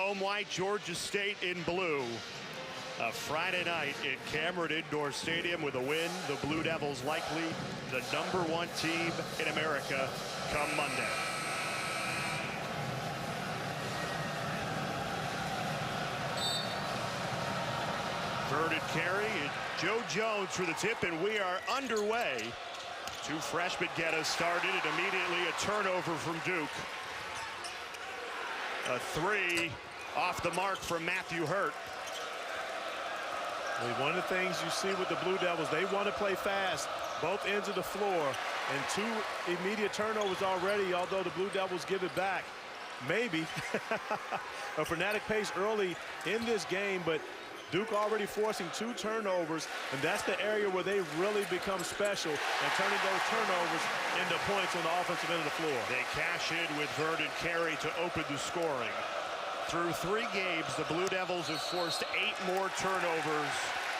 Rome white, Georgia State in blue. A Friday night at Cameron Indoor Stadium with a win. The Blue Devils likely the #1 team in America come Monday. Verdant carry, and Joe Jones for the tip, and we are underway. Two freshmen get us started, and immediately a turnover from Duke. A three off the mark from Matthew Hurt. One of the things you see with the Blue Devils, they want to play fast, both ends of the floor, and two immediate turnovers already, although the Blue Devils give it back. Maybe a frenetic pace early in this game, but Duke already forcing two turnovers, and that's the area where they really become special and turning those turnovers into points on the offensive end of the floor. They cash in with Verdant carry to open the scoring. Through 3 games, the Blue Devils have forced 8 more turnovers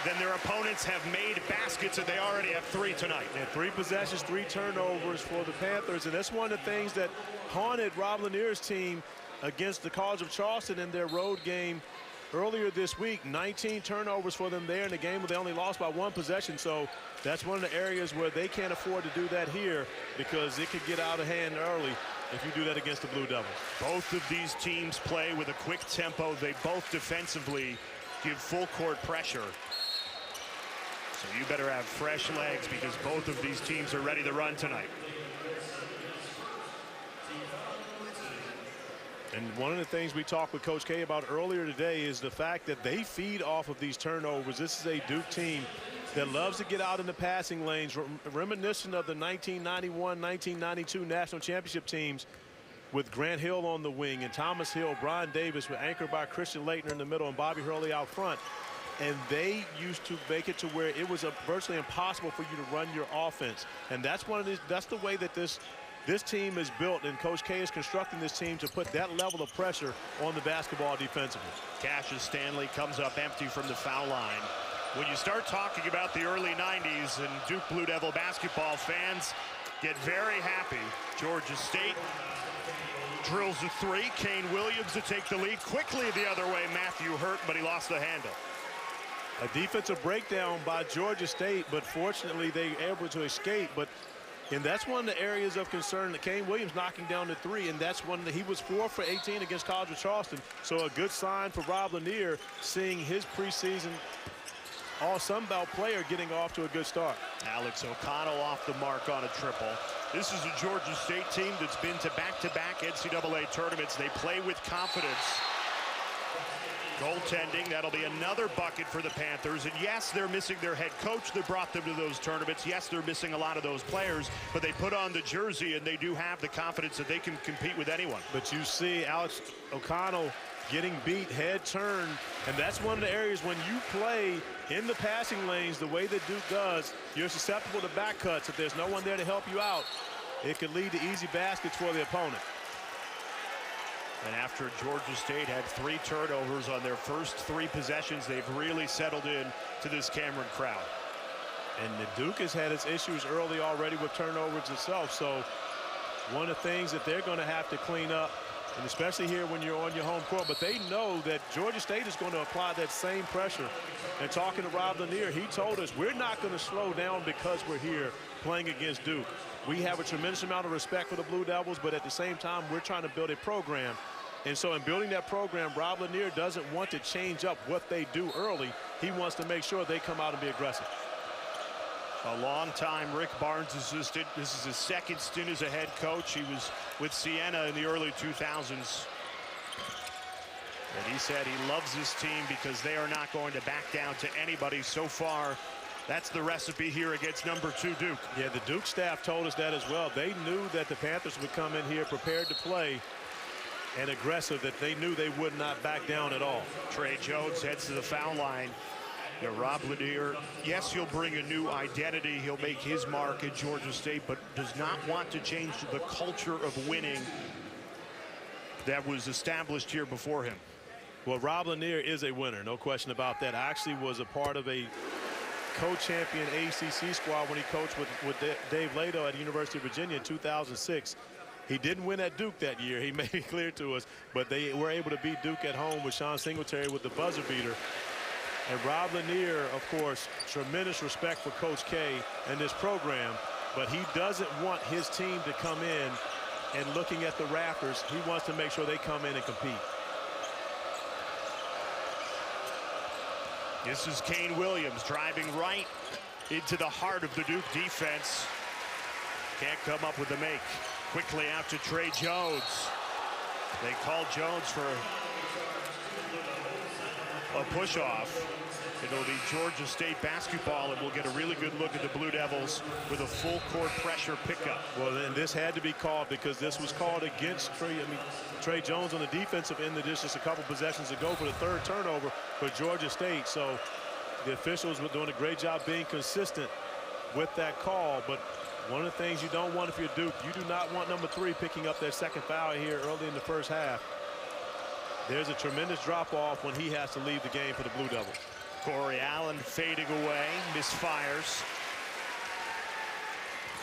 than their opponents have made baskets, and they already have 3 tonight. And 3 possessions, 3 turnovers for the Panthers, and that's one of the things that haunted Rob Lanier's team against the College of Charleston in their road game earlier this week. 19 turnovers for them there in the game, but they only lost by 1 possession. So that's one of the areas where they can't afford to do that here, because it could get out of hand early if you do that against the Blue Devils. Both of these teams play with a quick tempo. They both defensively give full court pressure. So you better have fresh legs, because both of these teams are ready to run tonight. And one of the things we talked with Coach K about earlier today is the fact that they feed off of these turnovers. This is a Duke team that loves to get out in the passing lanes, reminiscent of the 1991-1992 national championship teams with Grant Hill on the wing and Thomas Hill, Brian Davis, were anchored by Christian Laettner in the middle and Bobby Hurley out front. And they used to make it to where it was virtually impossible for you to run your offense. And that's that's the way that this team is built, and Coach K is constructing this team to put that level of pressure on the basketball defensively. Cassius Stanley comes up empty from the foul line. When you start talking about the early 90s, and Duke Blue Devil basketball fans get very happy. Georgia State drills a 3. Kane Williams to take the lead. Quickly the other way, Matthew Hurt, but he lost the handle. A defensive breakdown by Georgia State, but fortunately they were able to escape. And that's one of the areas of concern, that Kane Williams knocking down the 3, and that's one that he was 4 for 18 against College of Charleston. So a good sign for Rob Lanier, seeing his preseason All-Sun Belt player getting off to a good start. Alex O'Connell off the mark on a triple. This is a Georgia State team that's been to back-to-back NCAA tournaments. They play with confidence. Goaltending, that'll be another bucket for the Panthers. And yes, they're missing their head coach that brought them to those tournaments. Yes, they're missing a lot of those players, but they put on the jersey and they do have the confidence that they can compete with anyone. But you see Alex O'Connell getting beat, head turned, and that's one of the areas when you play in the passing lanes the way that Duke does, you're susceptible to back cuts. If there's no one there to help you out, it could lead to easy baskets for the opponent. And after Georgia State had 3 turnovers on their first 3 possessions, they've really settled in to this Cameron crowd. And the Duke has had its issues early already with turnovers itself. So one of the things that they're going to have to clean up, and especially here when you're on your home court, but they know that Georgia State is going to apply that same pressure. And talking to Rob Lanier, he told us we're not going to slow down because we're here playing against Duke. We have a tremendous amount of respect for the Blue Devils, but at the same time, we're trying to build a program. And so in building that program, Rob Lanier doesn't want to change up what they do early. He wants to make sure they come out and be aggressive. A long-time Rick Barnes assistant. This is his 2nd stint as a head coach. He was with Siena in the early 2000s. And he said he loves this team because they are not going to back down to anybody. So far, that's the recipe here against #2 Duke. Yeah, the Duke staff told us that as well. They knew that the Panthers would come in here prepared to play and aggressive, that they knew they would not back down at all. Trey Jones heads to the foul line. Yeah, Rob Lanier, yes, he'll bring a new identity. He'll make his mark at Georgia State, but does not want to change the culture of winning that was established here before him. Well, Rob Lanier is a winner, no question about that. I actually was a part of a co-champion ACC squad when he coached with Dave Lato at the University of Virginia in 2006. He didn't win at Duke that year. He made it clear to us, but they were able to beat Duke at home with Sean Singletary with the buzzer beater. And Rob Lanier, of course, tremendous respect for Coach K and this program, but he doesn't want his team to come in and looking at the rafters. He wants to make sure they come in and compete. This is Kane Williams driving right into the heart of the Duke defense. Can't come up with a make. Quickly out to Trey Jones. They call Jones for a push-off. It'll be Georgia State basketball, and we'll get a really good look at the Blue Devils with a full-court pressure pickup. Well, then this had to be called because this was called against Trey Jones on the defensive end of this just a couple possessions ago for the third turnover for Georgia State. So the officials were doing a great job being consistent with that call. But one of the things you don't want if you're Duke, you do not want number 3 picking up their second foul here early in the first half. There's a tremendous drop-off when he has to leave the game for the Blue Devils. Cory Allen fading away, misfires.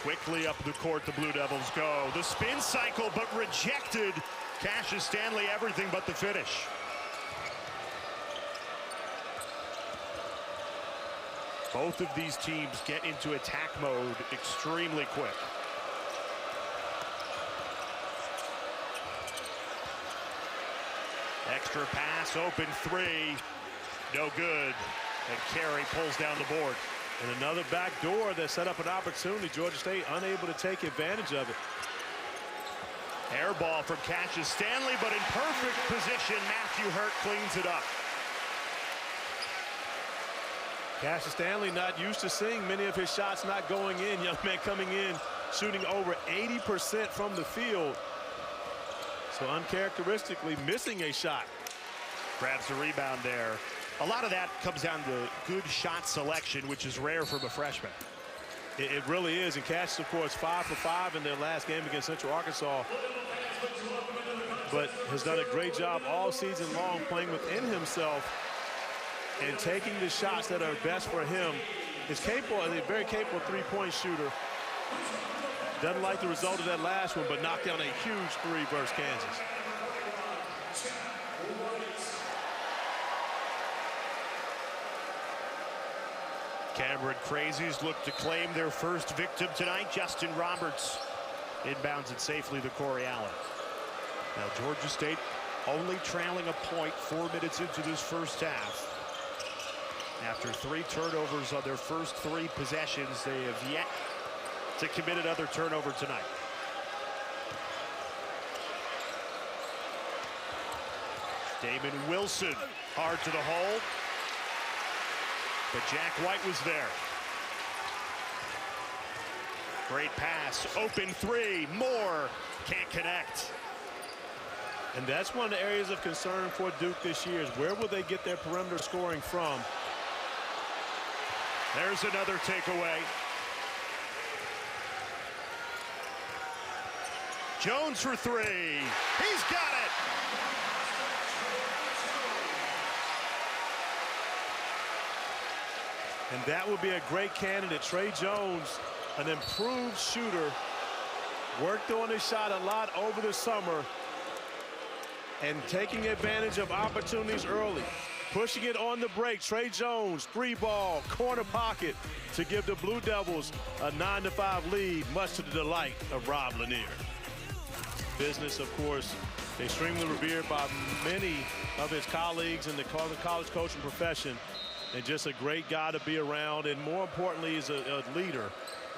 Quickly up the court, the Blue Devils go. The spin cycle, but rejected. Cassius Stanley, everything but the finish. Both of these teams get into attack mode extremely quick. Extra pass, open 3. No good. And Carey pulls down the board. And another back door that set up an opportunity. Georgia State unable to take advantage of it. Air ball from Cassius Stanley, but in perfect position. Matthew Hurt cleans it up. Cassius Stanley not used to seeing many of his shots not going in. Young man coming in, shooting over 80% from the field. So uncharacteristically missing a shot. Grabs the rebound there. A lot of that comes down to good shot selection, which is rare from a freshman. It really is. And Cassius, of course, 5 for 5 in their last game against Central Arkansas. But has done a great job all season long playing within himself and taking the shots that are best for him. Is capable, a very capable three-point shooter. Doesn't like the result of that last one, but knocked down a huge 3 versus Kansas. Cameron Crazies look to claim their first victim tonight. Justin Roberts inbounds it safely to Cory Allen. Now Georgia State only trailing a point 4 minutes into this first half. After 3 turnovers on their first 3 possessions, they have yet to commit another turnover tonight. Damon Wilson hard to the hole. But Jack White was there. Great pass, open 3, more, can't connect. And that's one of the areas of concern for Duke this year is where will they get their perimeter scoring from? There's another takeaway. Jones for 3, he's got it. And that would be a great candidate. Trey Jones, an improved shooter, worked on his shot a lot over the summer and taking advantage of opportunities early. Pushing it on the break. Trey Jones, 3-ball, corner pocket to give the Blue Devils a 9-5 lead, much to the delight of Rob Lanier. Business, of course, extremely revered by many of his colleagues in the college coaching profession. And just a great guy to be around, and more importantly, is a leader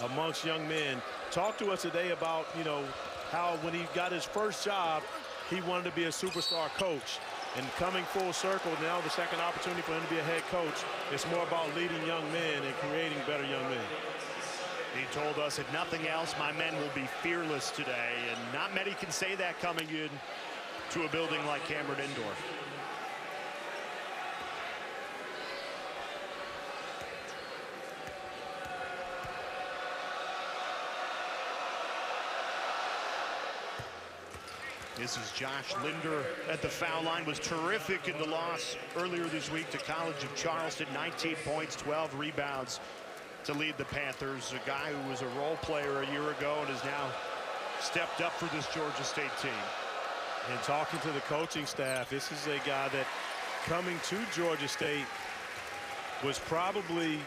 amongst young men. Talk to us today about, you know, how when he got his first job, he wanted to be a superstar coach. And coming full circle, now the second opportunity for him to be a head coach, it's more about leading young men and creating better young men. He told us, if nothing else, my men will be fearless today. And not many can say that coming in to a building like Cameron Indoor. This is Josh Linder at the foul line. Was terrific in the loss earlier this week to College of Charleston. 19 points, 12 rebounds to lead the Panthers. A guy who was a role player a year ago and is now stepped up for this Georgia State team. And talking to the coaching staff, this is a guy that coming to Georgia State was probably,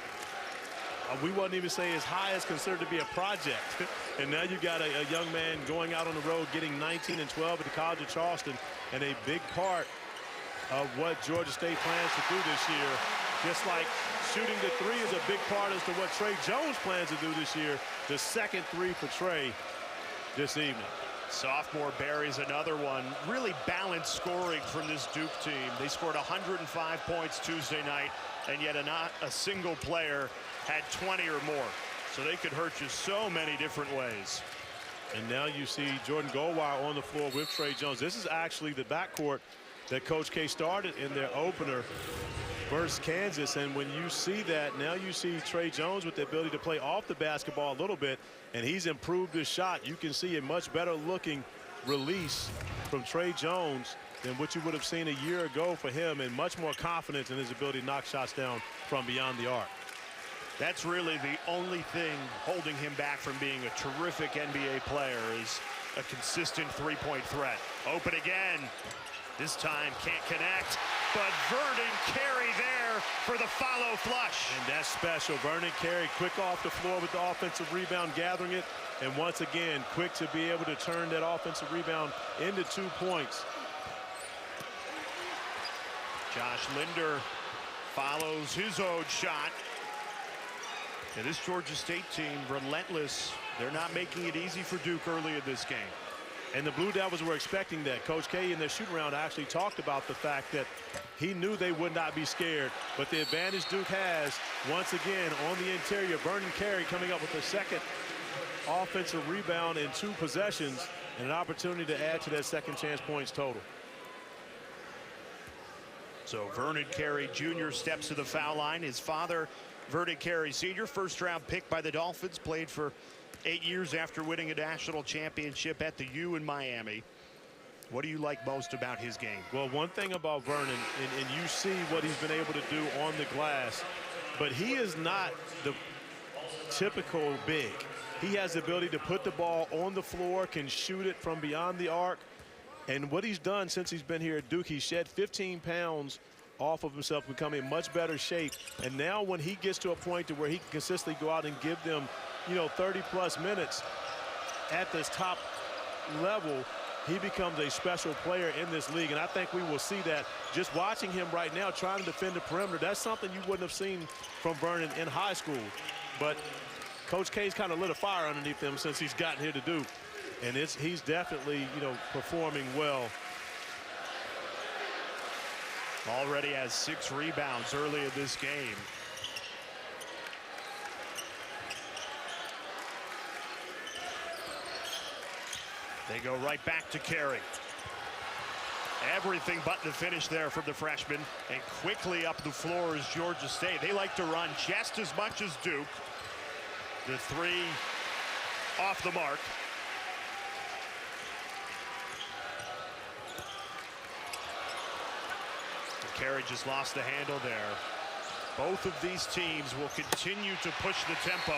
we wouldn't even say as high as considered to be a project. And now you got a young man going out on the road getting 19 and 12 at the College of Charleston, and a big part of what Georgia State plans to do this year. Just like shooting the three is a big part as to what Trey Jones plans to do this year. The second three for Trey this evening. Sophomore buries another one. Really balanced scoring from this Duke team. They scored 105 points Tuesday night, and yet not a single player had 20 or more. So they could hurt you so many different ways. And now you see Jordan Goldwire on the floor with Trey Jones. This is actually the backcourt that Coach K started in their opener versus Kansas. And when you see that, now you see Trey Jones with the ability to play off the basketball a little bit, and he's improved his shot. You can see a much better looking release from Trey Jones than what you would have seen a year ago for him, and much more confidence in his ability to knock shots down from beyond the arc. That's really the only thing holding him back from being a terrific NBA player, is a consistent three-point threat. Open again. This time can't connect, but Verdant Carey there for the follow flush. And that's special. Vernon Carey quick off the floor with the offensive rebound, gathering it. And once again, quick to be able to turn that offensive rebound into 2 points. Josh Linder follows his own shot. And this Georgia State team, relentless. They're not making it easy for Duke early in this game. And the Blue Devils were expecting that. Coach K in their shoot-around actually talked about the fact that he knew they would not be scared. But the advantage Duke has, once again, on the interior, Vernon Carey coming up with the second offensive rebound in 2 possessions, and an opportunity to add to that second chance points total. So Vernon Carey Jr. steps to the foul line. His father, Verdant Carey Sr., first-round pick by the Dolphins, played for 8 years after winning a national championship at the U in Miami. What do you like most about his game? Well, one thing about Vernon, and you see what he's been able to do on the glass, but he is not the typical big. He has the ability to put the ball on the floor, can shoot it from beyond the arc. And what he's done since he's been here at Duke, he shed 15 pounds off of himself, becoming in much better shape. And now when he gets to a point to where he can consistently go out and give them, 30-plus minutes at this top level, he becomes a special player in this league. And I think we will see that just watching him right now trying to defend the perimeter. That's something you wouldn't have seen from Burnin in high school. But Coach K's kind of lit a fire underneath him since he's gotten here to Duke. And he's definitely, performing well. Already has 6 rebounds early in this game. They go right back to Carey. Everything but the finish there from the freshman. And quickly up the floor is Georgia State. They like to run just as much as Duke. The 3 off the mark. Carey just lost the handle there. Both of these teams will continue to push the tempo,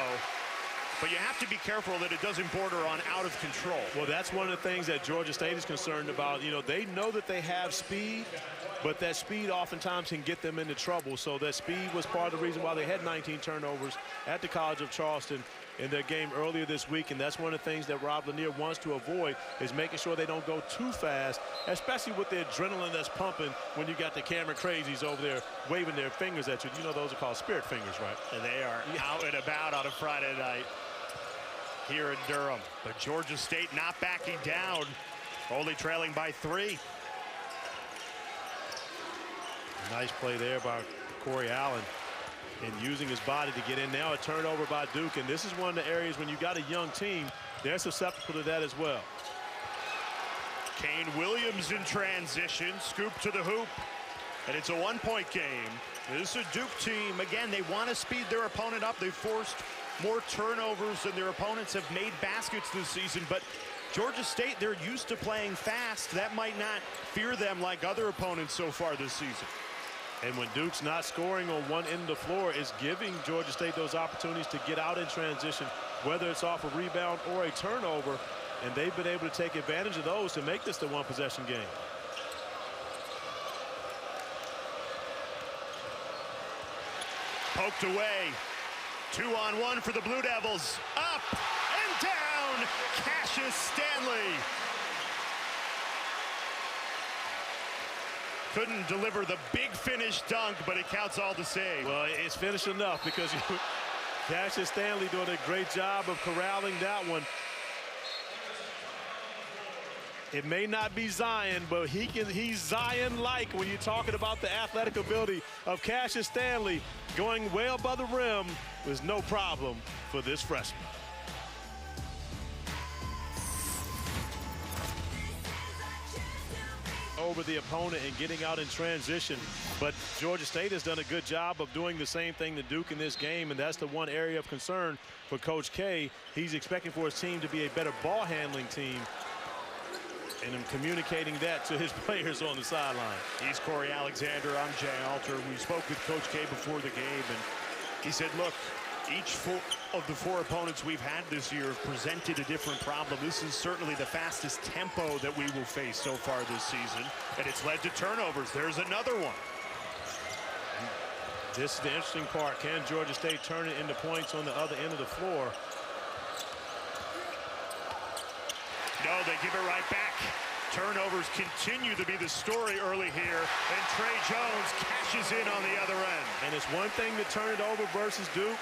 but you have to be careful that it doesn't border on out of control. Well, that's one of the things that Georgia State is concerned about. They know that they have speed, but that speed oftentimes can get them into trouble. So that speed was part of the reason why they had 19 turnovers at the College of Charleston in their game earlier this week. And that's one of the things that Rob Lanier wants to avoid, is making sure they don't go too fast, especially with the adrenaline that's pumping when you got the camera crazies over there waving their fingers at you. Those are called spirit fingers, right? And they are out and about on a Friday night here in Durham. But Georgia State not backing down, only trailing by 3. Nice play there by Cory Allen, and using his body to get in. Now a turnover by Duke, and this is one of the areas when you got a young team, they're susceptible to that as well. Kane Williams in transition, scoop to the hoop, and it's a 1-point game. This is a Duke team. Again, they want to speed their opponent up. They've forced more turnovers than their opponents have made baskets this season, but Georgia State, they're used to playing fast. That might not fear them like other opponents so far this season. And when Duke's not scoring on one end of the floor, it's giving Georgia State those opportunities to get out in transition, whether it's off a rebound or a turnover. and they've been able to take advantage of those to make this the one-possession game. Poked away. 2-on-1 for the Blue Devils. Up and down. Cassius Stanley. Couldn't deliver the big finish dunk, but it counts all the same. Well, it's finished enough because Cassius Stanley doing a great job of corralling that one. It may not be Zion, but he's Zion-like when you're talking about the athletic ability of Cassius Stanley. Going way above the rim was no problem for this freshman. Over the opponent and getting out in transition, but Georgia State has done a good job of doing the same thing to Duke in this game, and that's the one area of concern for Coach K. He's expecting for his team to be a better ball handling team, and I'm communicating that to his players on the sideline. He's Cory Alexander. I'm Jay Alter. We spoke with Coach K before the game, and he said, look, each of the four opponents we've had this year have presented a different problem. This is certainly the fastest tempo that we will face so far this season, and it's led to turnovers. There's another one. This is the interesting part. Can Georgia State turn it into points on the other end of the floor? No, they give it right back. Turnovers continue to be the story early here, and Trey Jones cashes in on the other end. And it's one thing to turn it over versus Duke,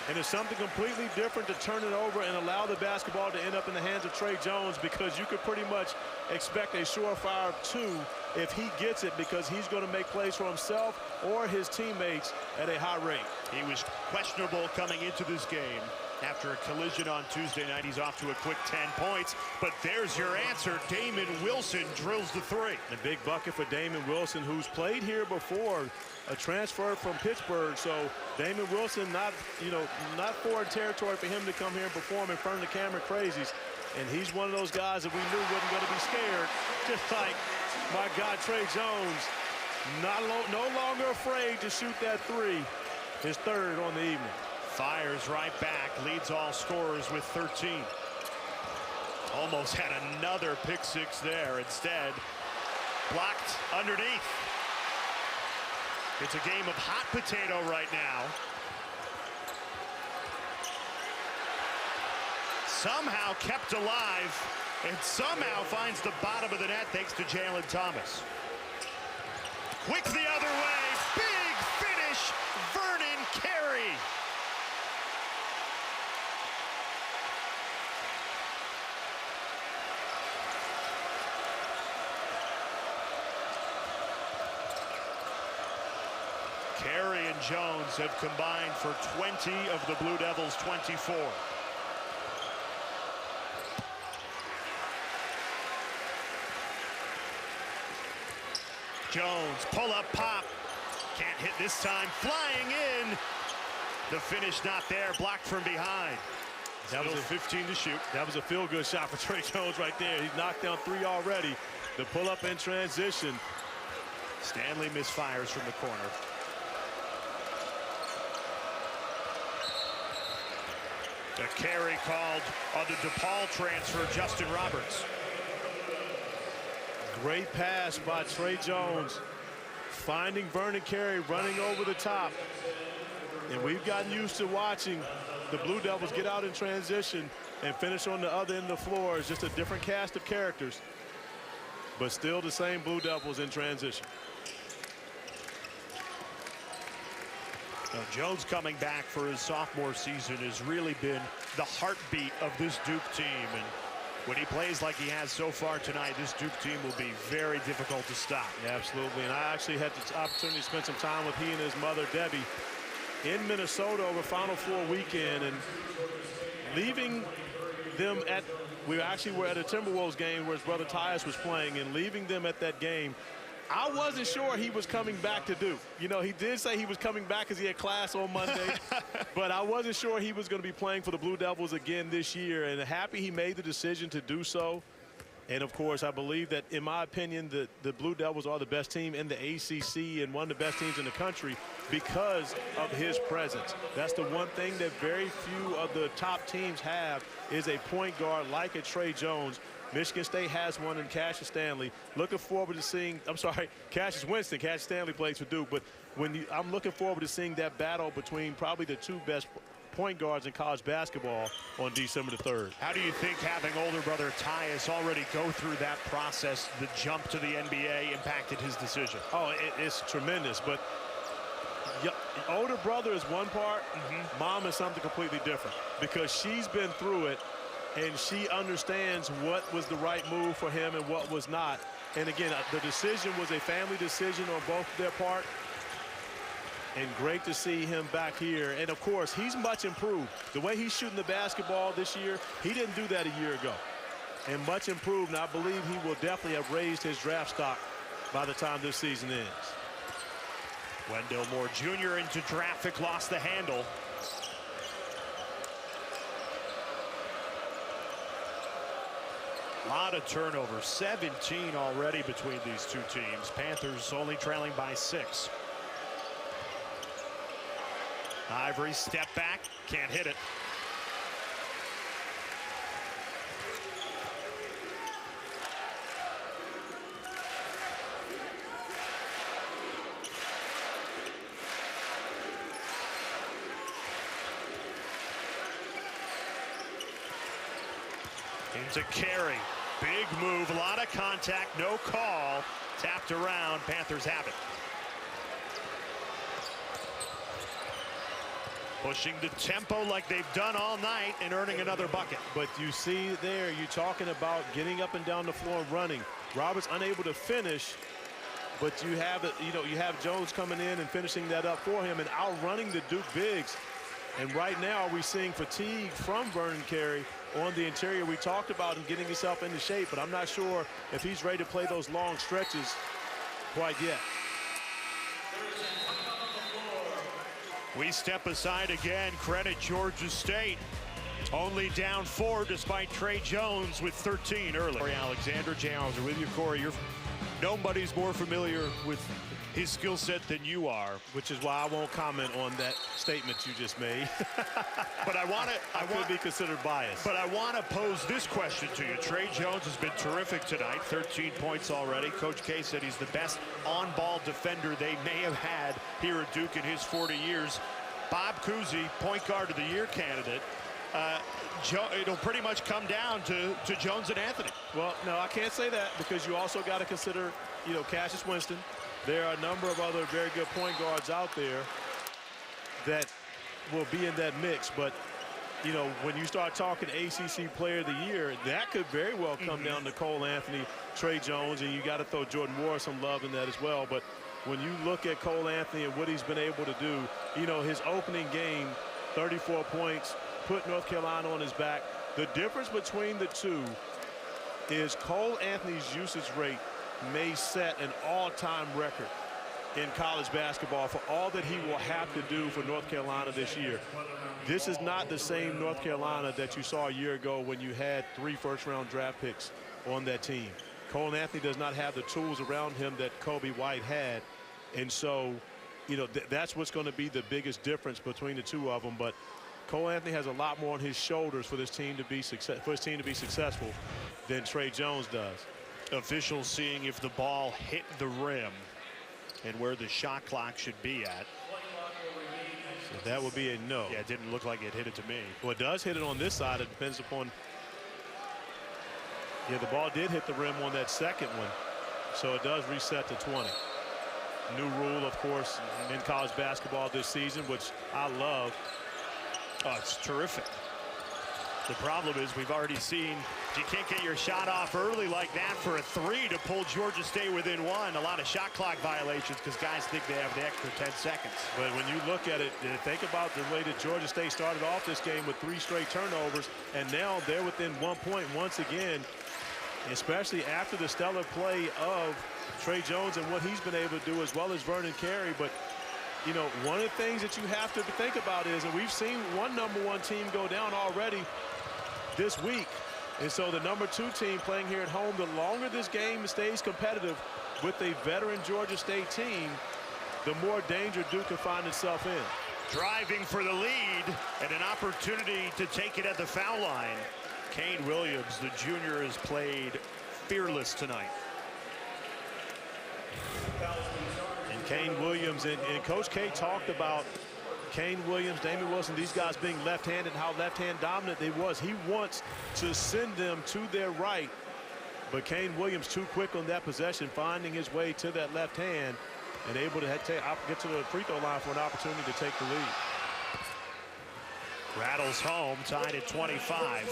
and it's something completely different to turn it over and allow the basketball to end up in the hands of Trey Jones, because you could pretty much expect a surefire two if he gets it, because he's going to make plays for himself or his teammates at a high rate. He was questionable coming into this game. After a collision on Tuesday night, he's off to a quick 10 points. But there's your answer. Damon Wilson drills the three. A big bucket for Damon Wilson, who's played here before, a transfer from Pittsburgh. So Damon Wilson, not foreign territory for him to come here and perform in front of the camera crazies. And he's one of those guys that we knew wasn't going to be scared. Just like my guy Trey Jones, no longer afraid to shoot that three. His third on the evening. Fires right back, leads all scorers with 13. Almost had another pick six there. Instead, blocked underneath. It's a game of hot potato right now. Somehow kept alive, and somehow finds the bottom of the net thanks to Jalen Thomas. Quick the other way, big finish, Vernon Carey. Carey and Jones have combined for 20 of the Blue Devils' 24. Jones, pull-up pop. Can't hit this time. Flying in. The finish not there. Blocked from behind. That was a 15 to shoot. That was a feel-good shot for Trey Jones right there. He's knocked down three already. The pull-up in transition. Stanley misfires from the corner. A carry called on the DePaul transfer, Justin Roberts. Great pass by Trey Jones, finding Vernon Carey running over the top. And we've gotten used to watching the Blue Devils get out in transition and finish on the other end of the floor. It's just a different cast of characters, but still the same Blue Devils in transition. Now, Jones coming back for his sophomore season has really been the heartbeat of this Duke team. And when he plays like he has so far tonight, this Duke team will be very difficult to stop. Yeah, absolutely. And I actually had the opportunity to spend some time with he and his mother, Debbie, in Minnesota over Final Four weekend. And leaving them at, we actually were at a Timberwolves game where his brother Tyus was playing, and leaving them at that game, I wasn't sure he was coming back to Duke. You know, he did say he was coming back because he had class on Monday, but I wasn't sure he was going to be playing for the Blue Devils again this year, and happy he made the decision to do so. And, of course, I believe that, in my opinion, the Blue Devils are the best team in the ACC and one of the best teams in the country because of his presence. That's the one thing that very few of the top teams have is a point guard like a Tre Jones. Michigan State has one in Cassius Stanley. Looking forward to seeing, Cassius Winston. Cassius Stanley plays for Duke. But I'm looking forward to seeing that battle between probably the two best point guards in college basketball on December the 3rd. How do you think having older brother Tyus already go through that process, the jump to the NBA, impacted his decision? Oh, it's tremendous. But older brother is one part. Mom is something completely different because she's been through it and she understands what was the right move for him and what was not. And again, the decision was a family decision on both their part. And great to see him back here. And, of course, he's much improved. The way he's shooting the basketball this year, he didn't do that a year ago. And much improved, and I believe he will definitely have raised his draft stock by the time this season ends. Wendell Moore Jr. into traffic, lost the handle. A lot of turnovers, 17 already between these two teams. Panthers only trailing by 6. Ivory, step back, can't hit it. Into Carey, big move, a lot of contact, no call, tapped around, Panthers have it. Pushing the tempo like they've done all night and earning another bucket. But you see there, you're talking about getting up and down the floor and running. Roberts unable to finish, but you have you have Jones coming in and finishing that up for him and outrunning the Duke bigs. And right now we're seeing fatigue from Vernon Carey on the interior. We talked about him getting himself into shape, but I'm not sure if he's ready to play those long stretches quite yet. We step aside again. Credit Georgia State. Only down 4 despite Tre Jones with 13 early. Cory Alexander, Jay Arnold with you. Cory, nobody's more familiar with his skill set than you are. Which is why I won't comment on that statement you just made. But I want to be considered biased. But I want to pose this question to you. Tre Jones has been terrific tonight, 13 points already. Coach K said he's the best on-ball defender they may have had here at Duke in his 40 years. Bob Cousy, point guard of the year candidate. It'll pretty much come down to Jones and Anthony. Well, no, I can't say that because you also got to consider, Cassius Winston. There are a number of other very good point guards out there that will be in that mix. But, when you start talking ACC Player of the Year, that could very well come down to Cole Anthony, Tre Jones, and you got to throw Jordan Moore some love in that as well. But when you look at Cole Anthony and what he's been able to do, his opening game, 34 points, put North Carolina on his back. The difference between the two is Cole Anthony's usage rate may set an all-time record in college basketball for all that he will have to do for North Carolina this year. This is not the same North Carolina that you saw a year ago when you had 3 first-round draft picks on that team. Cole Anthony does not have the tools around him that Kobe White had. And so, that's what's going to be the biggest difference between the two of them. But Cole Anthony has a lot more on his shoulders for his team to be successful than Tre Jones does. Officials seeing if the ball hit the rim and where the shot clock should be at. So that would be a no. Yeah, it didn't look like it hit it to me. Well, it does hit it on this side. It depends upon. Yeah, the ball did hit the rim on that second one. So it does reset to 20. New rule, of course, in college basketball this season, which I love. Oh, it's terrific. The problem is we've already seen you can't get your shot off early like that for a 3 to pull Georgia State within 1. A lot of shot clock violations because guys think they have the extra 10 seconds. But when you look at it, think about the way that Georgia State started off this game with 3 straight turnovers, and now they're within 1 point once again, especially after the stellar play of Tre Jones and what he's been able to do, as well as Vernon Carey. But one of the things that you have to think about is, and we've seen one #1 team go down already this week, And so the #2 team playing here at home, the longer this game stays competitive with a veteran Georgia State team, the more danger Duke can find itself in. Driving for the lead and an opportunity to take it at the foul line. Kane Williams, the junior, has played fearless tonight. And Kane Williams, and Coach K talked about Kane Williams, Damian Wilson, these guys being left-handed, how left-hand dominant they was. He wants to send them to their right, but Kane Williams too quick on that possession, finding his way to that left hand and able to get to the free throw line for an opportunity to take the lead. Rattles home, tied at 25.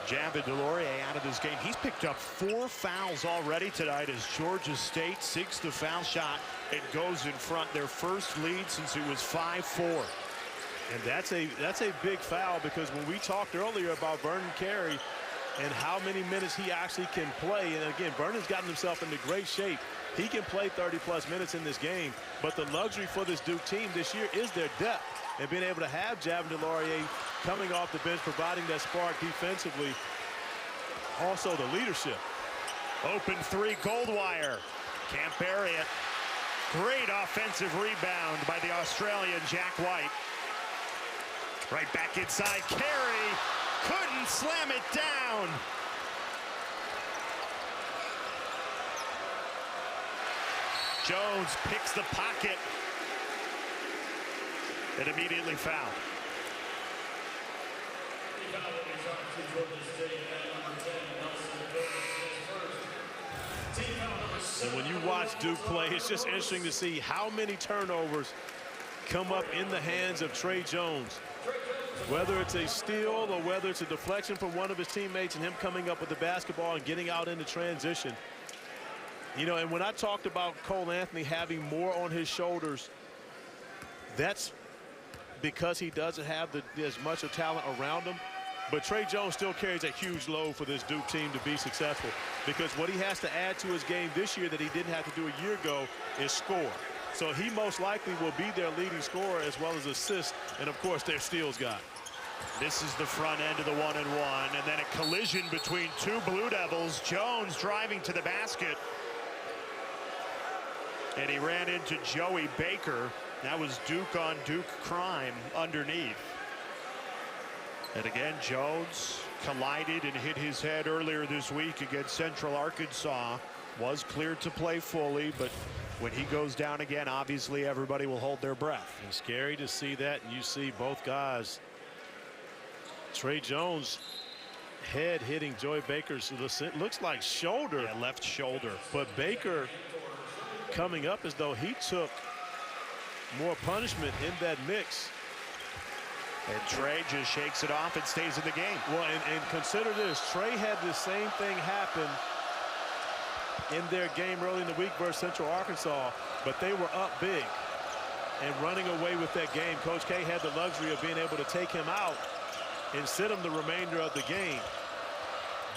Javid Delorier out of this game. He's picked up 4 fouls already tonight as Georgia State seeks the foul shot and goes in front. Their first lead since it was 5-4. And that's a big foul, because when we talked earlier about Vernon Carey and how many minutes he actually can play, and again, Vernon's gotten himself into great shape. He can play 30-plus minutes in this game, but the luxury for this Duke team this year is their depth. And being able to have Javid Delorier coming off the bench, providing that spark defensively. Also the leadership. Open 3, Goldwire. Can't bury it. Great offensive rebound by the Australian Jack White. Right back inside. Carey couldn't slam it down. Jones picks the pocket. And immediately fouled. And when you watch Duke play, it's just interesting to see how many turnovers come up in the hands of Tre Jones. Whether it's a steal or whether it's a deflection from one of his teammates and him coming up with the basketball and getting out into transition. You know, and when I talked about Cole Anthony having more on his shoulders, that's because he doesn't have as much of talent around him. But Tre Jones still carries a huge load for this Duke team to be successful, because what he has to add to his game this year that he didn't have to do a year ago is score. So he most likely will be their leading scorer as well as assist, and of course their steals guy. This is the front end of the 1-and-1, and then a collision between 2 Blue Devils. Jones driving to the basket, and he ran into Joey Baker. That was Duke on Duke crime underneath. And again, Jones collided and hit his head earlier this week against Central Arkansas. Was cleared to play fully, but when he goes down again, obviously everybody will hold their breath. It's scary to see that, and you see both guys. Tre Jones head hitting Joey Baker's, it looks like shoulder. Yeah, left shoulder. But Baker coming up as though he took more punishment in that mix. And Tre just shakes it off and stays in the game. Well, and consider this. Tre had the same thing happen in their game early in the week versus Central Arkansas, but they were up big and running away with that game. Coach K had the luxury of being able to take him out and sit him the remainder of the game.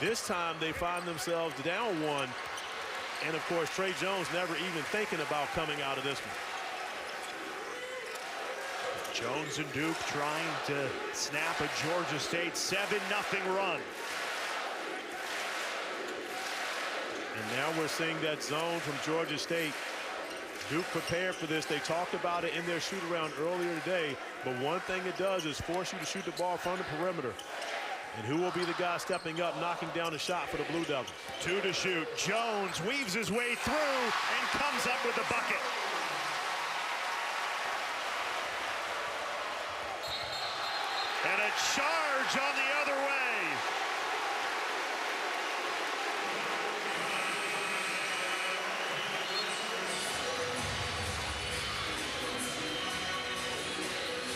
This time they find themselves down 1, and of course Tre Jones never even thinking about coming out of this one. Jones and Duke trying to snap a Georgia State 7-0 run. And now we're seeing that zone from Georgia State. Duke prepared for this. They talked about it in their shoot-around earlier today. But one thing it does is force you to shoot the ball from the perimeter. And who will be the guy stepping up, knocking down a shot for the Blue Devils? 2 to shoot. Jones weaves his way through and comes up with the bucket. And a charge on the other way.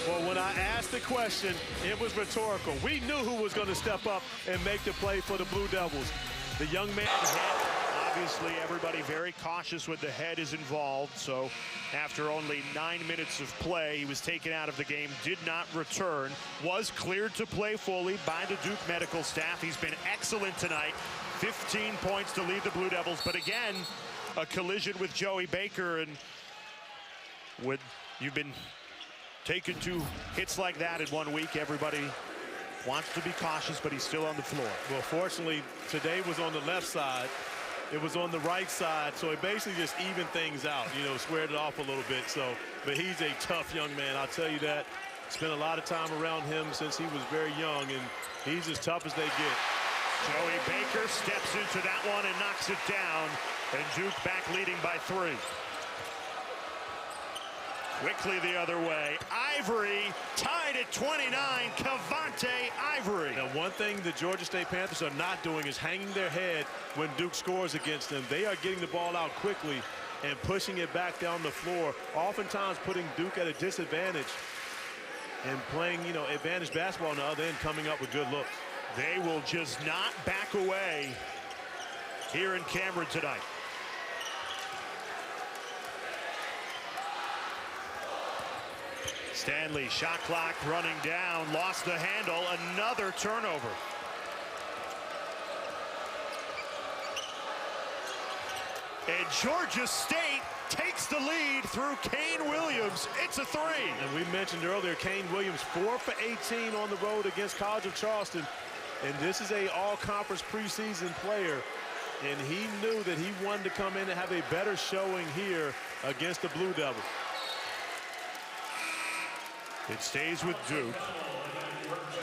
Well, when I asked the question, it was rhetorical. We knew who was going to step up and make the play for the Blue Devils. The young man. Obviously, everybody very cautious when the head is involved. So after only 9 minutes of play, he was taken out of the game, did not return, was cleared to play fully by the Duke medical staff. He's been excellent tonight. 15 points to lead the Blue Devils, but again, a collision with Joey Baker, and when you've been taken 2 hits like that in 1 week, everybody wants to be cautious, but he's still on the floor. Well, fortunately, today was on the left side. It was on the right side, so it basically just evened things out, you know, squared it off a little bit. So, but he's a tough young man, I'll tell you that. Spent a lot of time around him since he was very young, and he's as tough as they get. Joey Baker steps into that one and knocks it down, and Duke back leading by 3. Quickly the other way. Ivory tied at 29. Cavante Ivory. Now, one thing the Georgia State Panthers are not doing is hanging their head when Duke scores against them. They are getting the ball out quickly and pushing it back down the floor, oftentimes putting Duke at a disadvantage and playing, you know, advantage basketball on the other end, coming up with good looks. They will just not back away here in Cameron tonight. Stanley, shot clock running down, lost the handle, another turnover. And Georgia State takes the lead through Kane Williams. It's a 3. And we mentioned earlier, Kane Williams 4 for 18 on the road against College of Charleston. And this is a all-conference preseason player. And he knew that he wanted to come in and have a better showing here against the Blue Devils. It stays with Duke.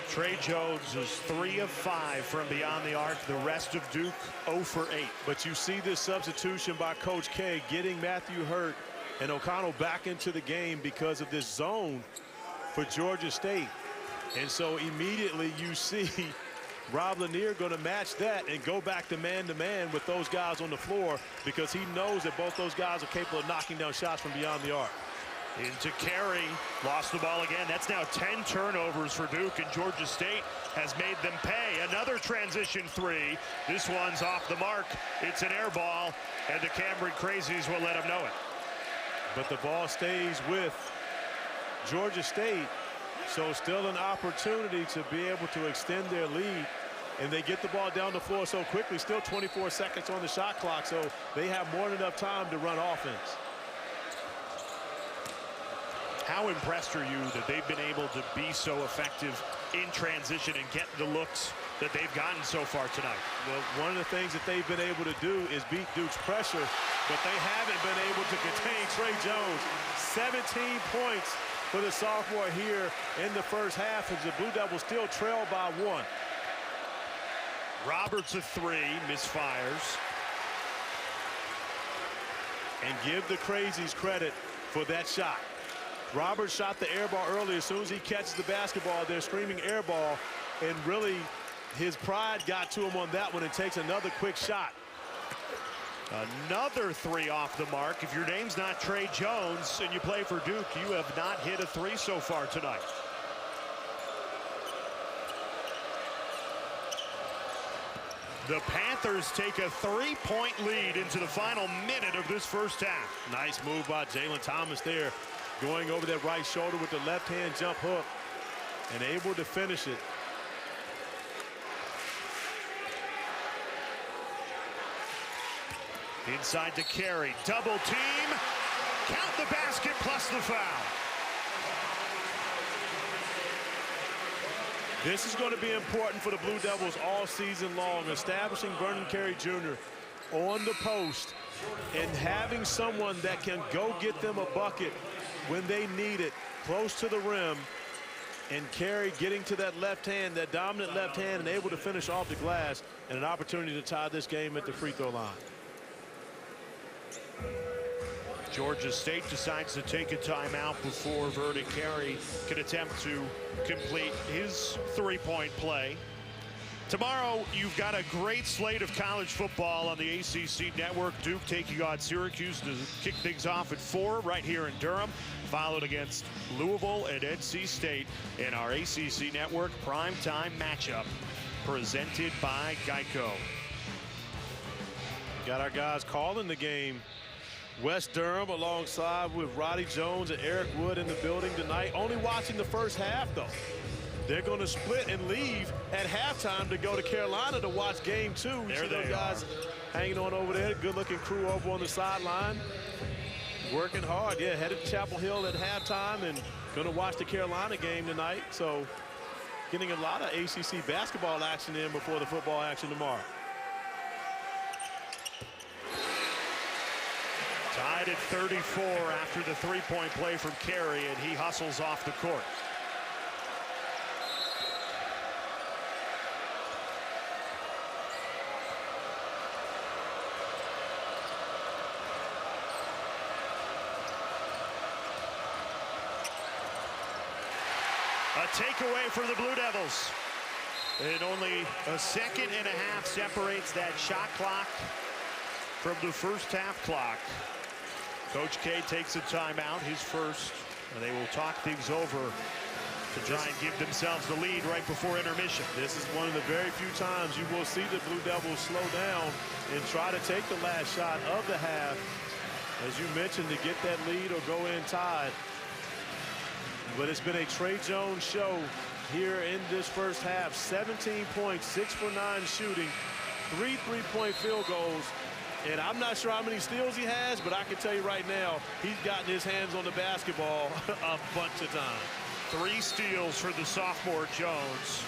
Trey Jones is 3 of 5 from beyond the arc. The rest of Duke 0 for 8. But you see this substitution by Coach K, getting Matthew Hurt and O'Connell back into the game because of this zone for Georgia State. And so immediately you see Rob Lanier going to match that and go back to man with those guys on the floor, because he knows that both those guys are capable of knocking down shots from beyond the arc. Into Carey, lost the ball again. That's now 10 turnovers for Duke, and Georgia State has made them pay. Another transition 3. This one's off the mark. It's an air ball, and the Cameron Crazies will let them know it. But the ball stays with Georgia State, so still an opportunity to be able to extend their lead. And they get the ball down the floor so quickly, still 24 seconds on the shot clock, so they have more than enough time to run offense. How impressed are you that they've been able to be so effective in transition and get the looks that they've gotten so far tonight? Well, one of the things that they've been able to do is beat Duke's pressure, but they haven't been able to contain Trey Jones. 17 points for the sophomore here in the first half, as the Blue Devils still trail by 1. Roberts a 3, misfires. And give the Crazies credit for that shot. Roberts shot the air ball earlier. As soon as he catches the basketball, they're screaming air ball, and really his pride got to him on that one and takes another quick shot. Another 3 off the mark. If your name's not Trey Jones and you play for Duke, you have not hit a 3 so far tonight. The Panthers take a 3-point lead into the final minute of this first half. Nice move by Jalen Thomas there, going over that right shoulder with the left-hand jump hook and able to finish it. Inside to Carey, double team, count the basket plus the foul. This is going to be important for the Blue Devils all season long, establishing Vernon Carey Jr. on the post and having someone that can go get them a bucket when they need it, close to the rim, and Carey getting to that left hand, that dominant left hand, and able to finish off the glass, and an opportunity to tie this game at the free throw line. Georgia State decides to take a timeout before Verdant Carey can attempt to complete his 3-point play. Tomorrow, you've got a great slate of college football on the ACC network. Duke taking on Syracuse to kick things off at 4 right here in Durham, followed against Louisville and NC State in our ACC network primetime matchup presented by Geico. Got our guys calling the game. West Durham alongside with Roddy Jones and Eric Wood in the building tonight. Only watching the first half, though. they're going to split and leave at halftime to go to Carolina to watch game 2. You see those guys hanging on over there. Good-looking crew over on the sideline. Working hard. Yeah, headed to Chapel Hill at halftime and going to watch the Carolina game tonight. So getting a lot of ACC basketball action in before the football action tomorrow. Tied at 34 after the three-point play from Carey, and he hustles off the court. A takeaway for the Blue Devils. And only a second and a half separates that shot clock from the first half clock. Coach K takes a timeout, his first, and they will talk things over to try and give themselves the lead right before intermission. This is one of the very few times you will see the Blue Devils slow down and try to take the last shot of the half, as you mentioned, to get that lead or go in tied. But it's been a Trey Jones show here in this first half. 17 points, 6 for 9 shooting, 3 three-point field goals. And I'm not sure how many steals he has, but I can tell you right now, he's gotten his hands on the basketball a bunch of times. 3 steals for the sophomore Jones.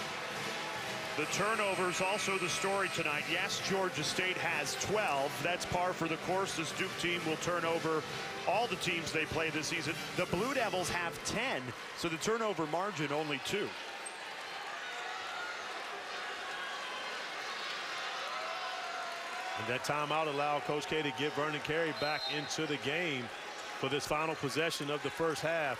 The turnovers also the story tonight. Yes, Georgia State has 12. That's par for the course. This Duke team will turn over all the teams they play this season. The Blue Devils have 10, so the turnover margin only 2. And that timeout allowed Coach K to get Vernon Carey back into the game for this final possession of the first half.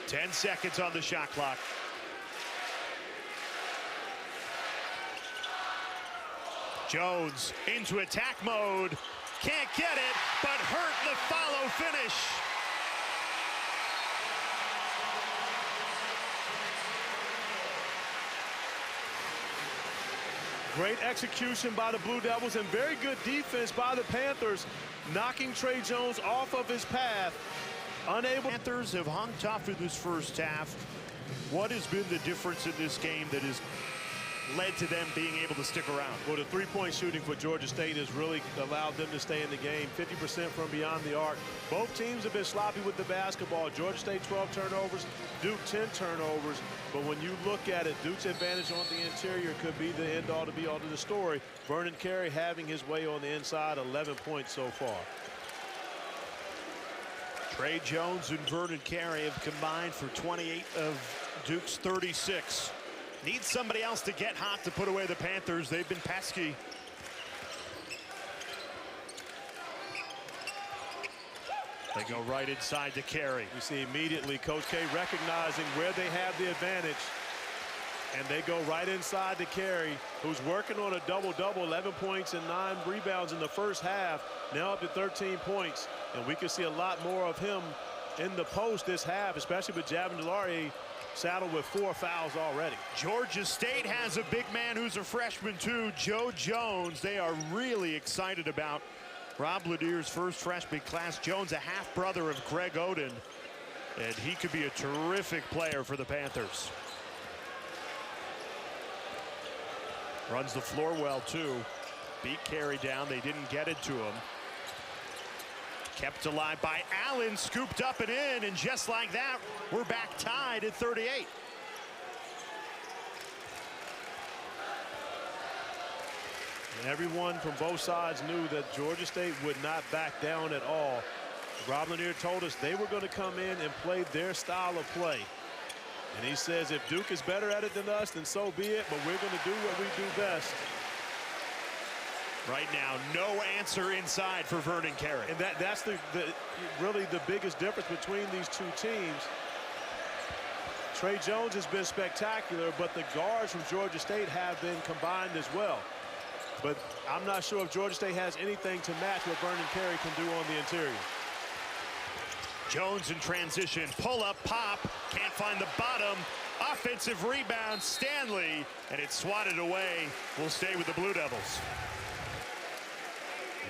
Ten seconds on the shot clock. Jones into attack mode. Can't get it, but hurt the follow finish. Great execution by the Blue Devils and very good defense by the Panthers, knocking Trey Jones off of his path. Unable. Panthers have hung tough in this first half. What has been the difference in this game that has led to them being able to stick around? Well, the three-point shooting for Georgia State has really allowed them to stay in the game. 50% from beyond the arc. Both teams have been sloppy with the basketball. Georgia State 12 turnovers, Duke 10 turnovers. But when you look at it, Duke's advantage on the interior could be the end-all to be-all to the story. Vernon Carey having his way on the inside, 11 points so far. Trey Jones and Vernon Carey have combined for 28 of Duke's 36. Needs somebody else to get hot to put away the Panthers. They've been pesky. They go right inside to Carey. You see immediately Coach K recognizing where they have the advantage. And they go right inside to Carey, who's working on a double-double, 11 points and 9 rebounds in the first half, now up to 13 points. And we can see a lot more of him in the post this half, especially with Javin DeLaurier saddled with 4 fouls already. Georgia State has a big man who's a freshman too, Joe Jones. They are really excited about Rob Ladier's first freshman class. Jones, a half-brother of Greg Oden, and he could be a terrific player for the Panthers. Runs the floor well too. Beat Carey down. They didn't get it to him. Kept alive by Allen, scooped up and in, and just like that, we're back tied at 38. And everyone from both sides knew that Georgia State would not back down at all. Rob Lanier told us they were going to come in and play their style of play. And he says if Duke is better at it than us, then so be it, but we're going to do what we do best. Right now, no answer inside for Vernon Carey. And that's really the biggest difference between these two teams. Trey Jones has been spectacular, but the guards from Georgia State have been combined as well. But I'm not sure if Georgia State has anything to match what Vernon Carey can do on the interior. Jones in transition, pull up, pop, can't find the bottom. Offensive rebound, Stanley, and it's swatted away. Will stay with the Blue Devils.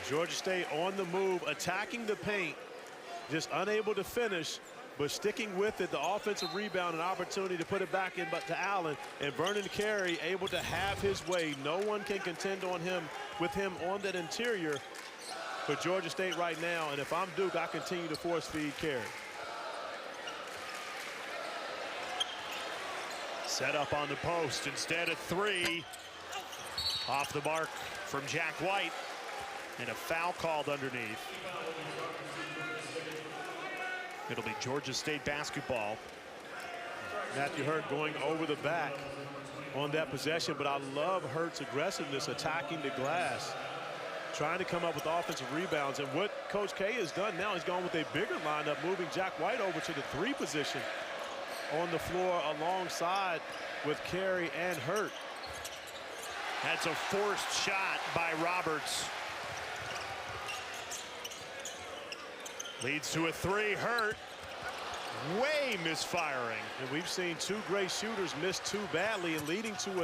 Georgia State on the move, attacking the paint, just unable to finish, but sticking with it. The offensive rebound, an opportunity to put it back in, but to Allen, and Vernon Carey able to have his way. No one can contend on him with him on that interior for Georgia State right now. And if I'm Duke, I continue to force feed Carey. Set up on the post instead of three. Off the mark from Jack White, and a foul called underneath. It'll be Georgia State basketball. Matthew Hurt going over the back on that possession, but I love Hurt's aggressiveness attacking the glass, trying to come up with offensive rebounds. And what Coach K has done now, he's gone with a bigger lineup, moving Jack White over to the 3 position on the floor alongside with Carey and Hurt. That's a forced shot by Roberts. Leads to a 3. Hurt way misfiring. And we've seen 2 great shooters miss 2 badly, and leading to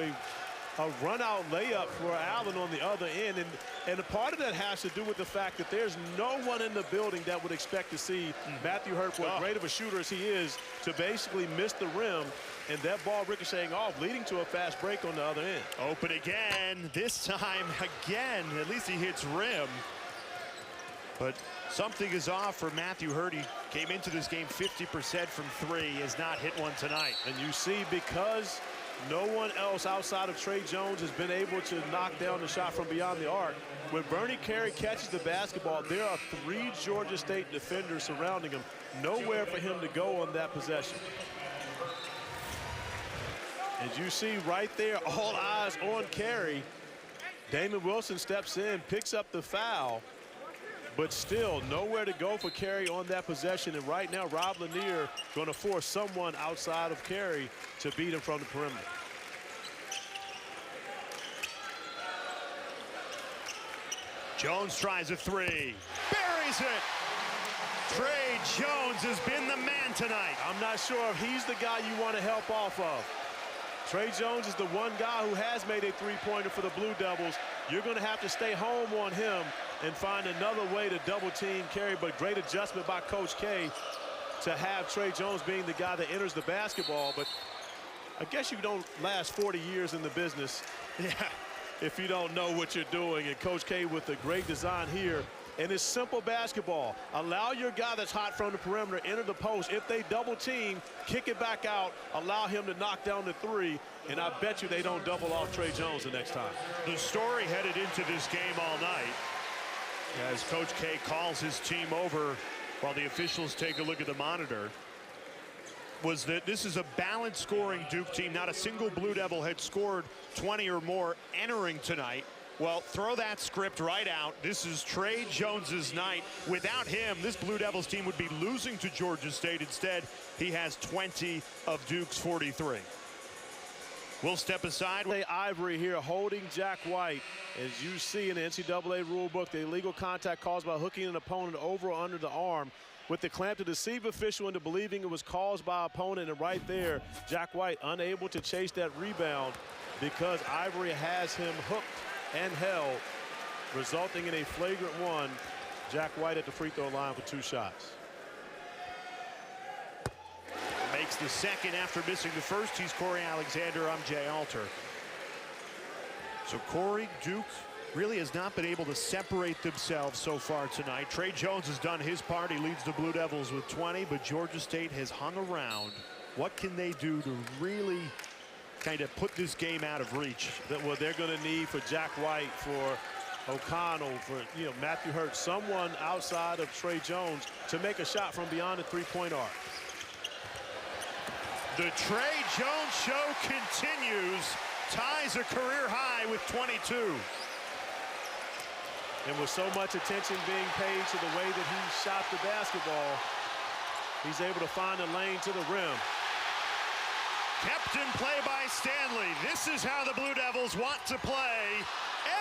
a run-out layup for Allen on the other end. And a part of that has to do with the fact that there's no one in the building that would expect to see Matthew Hurt, for as great of a shooter as he is, to basically miss the rim, and that ball ricocheting off, leading to a fast break on the other end. Open again, this time again. At least he hits rim. But something is off for Matthew Hurt. He came into this game 50% from 3, has not hit one tonight. And you see, because no one else outside of Trey Jones has been able to knock down the shot from beyond the arc, when Burnin Carey catches the basketball, there are 3 Georgia State defenders surrounding him. Nowhere for him to go on that possession. As you see right there, all eyes on Carey. Damon Wilson steps in, picks up the foul, but still nowhere to go for Carey on that possession. And right now, Rob Lanier going to force someone outside of Carey to beat him from the perimeter. Jones tries a 3, buries it. Trey Jones has been the man tonight. I'm not sure if he's the guy you want to help off of. Trey Jones is the one guy who has made a 3-pointer for the Blue Devils. You're going to have to stay home on him and find another way to double team Carey, but great adjustment by Coach K to have Trey Jones being the guy that enters the basketball. But I guess you don't last 40 years in the business if you don't know what you're doing. And Coach K with a great design here. And it's simple basketball. Allow your guy that's hot from the perimeter, enter the post. If they double team, kick it back out, allow him to knock down the 3, and I bet you they don't double off Trey Jones the next time. The story headed into this game all night, as Coach K calls his team over while the officials take a look at the monitor, was that this is a balanced scoring Duke team. Not a single Blue Devil had scored 20 or more entering tonight. Well, throw that script right out. This is Trey Jones's night. Without him, this Blue Devils team would be losing to Georgia State. Instead, he has 20 of Duke's 43. We'll step aside. Ivory here holding Jack White. As you see in the NCAA rule book, the illegal contact caused by hooking an opponent over or under the arm with the clamp to deceive official into believing it was caused by opponent. And right there, Jack White unable to chase that rebound because Ivory has him hooked and held, resulting in a flagrant 1. Jack White at the free throw line for 2 shots. Makes the second after missing the first. He's Cory Alexander. I'm Jay Alter. So Cory, Duke really has not been able to separate themselves so far tonight. Trey Jones has done his part. He leads the Blue Devils with 20, but Georgia State has hung around. What can they do to really kind of put this game out of reach? What they're going to need for Jack White, for O'Connell, for Matthew Hurt, someone outside of Trey Jones to make a shot from beyond the 3-point arc. The Trey Jones show continues. Ties a career high with 22. And with so much attention being paid to the way that he shot the basketball, he's able to find a lane to the rim. Kept in play by Stanley. This is how the Blue Devils want to play.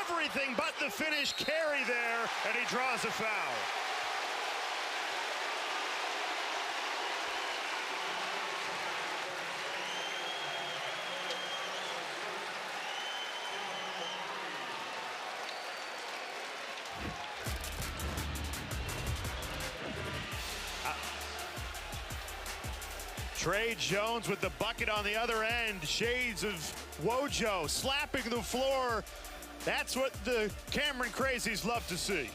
Everything but the finish. Carey there, and he draws a foul. Trey Jones with the bucket on the other end. Shades of Wojo slapping the floor. That's what the Cameron Crazies love to see.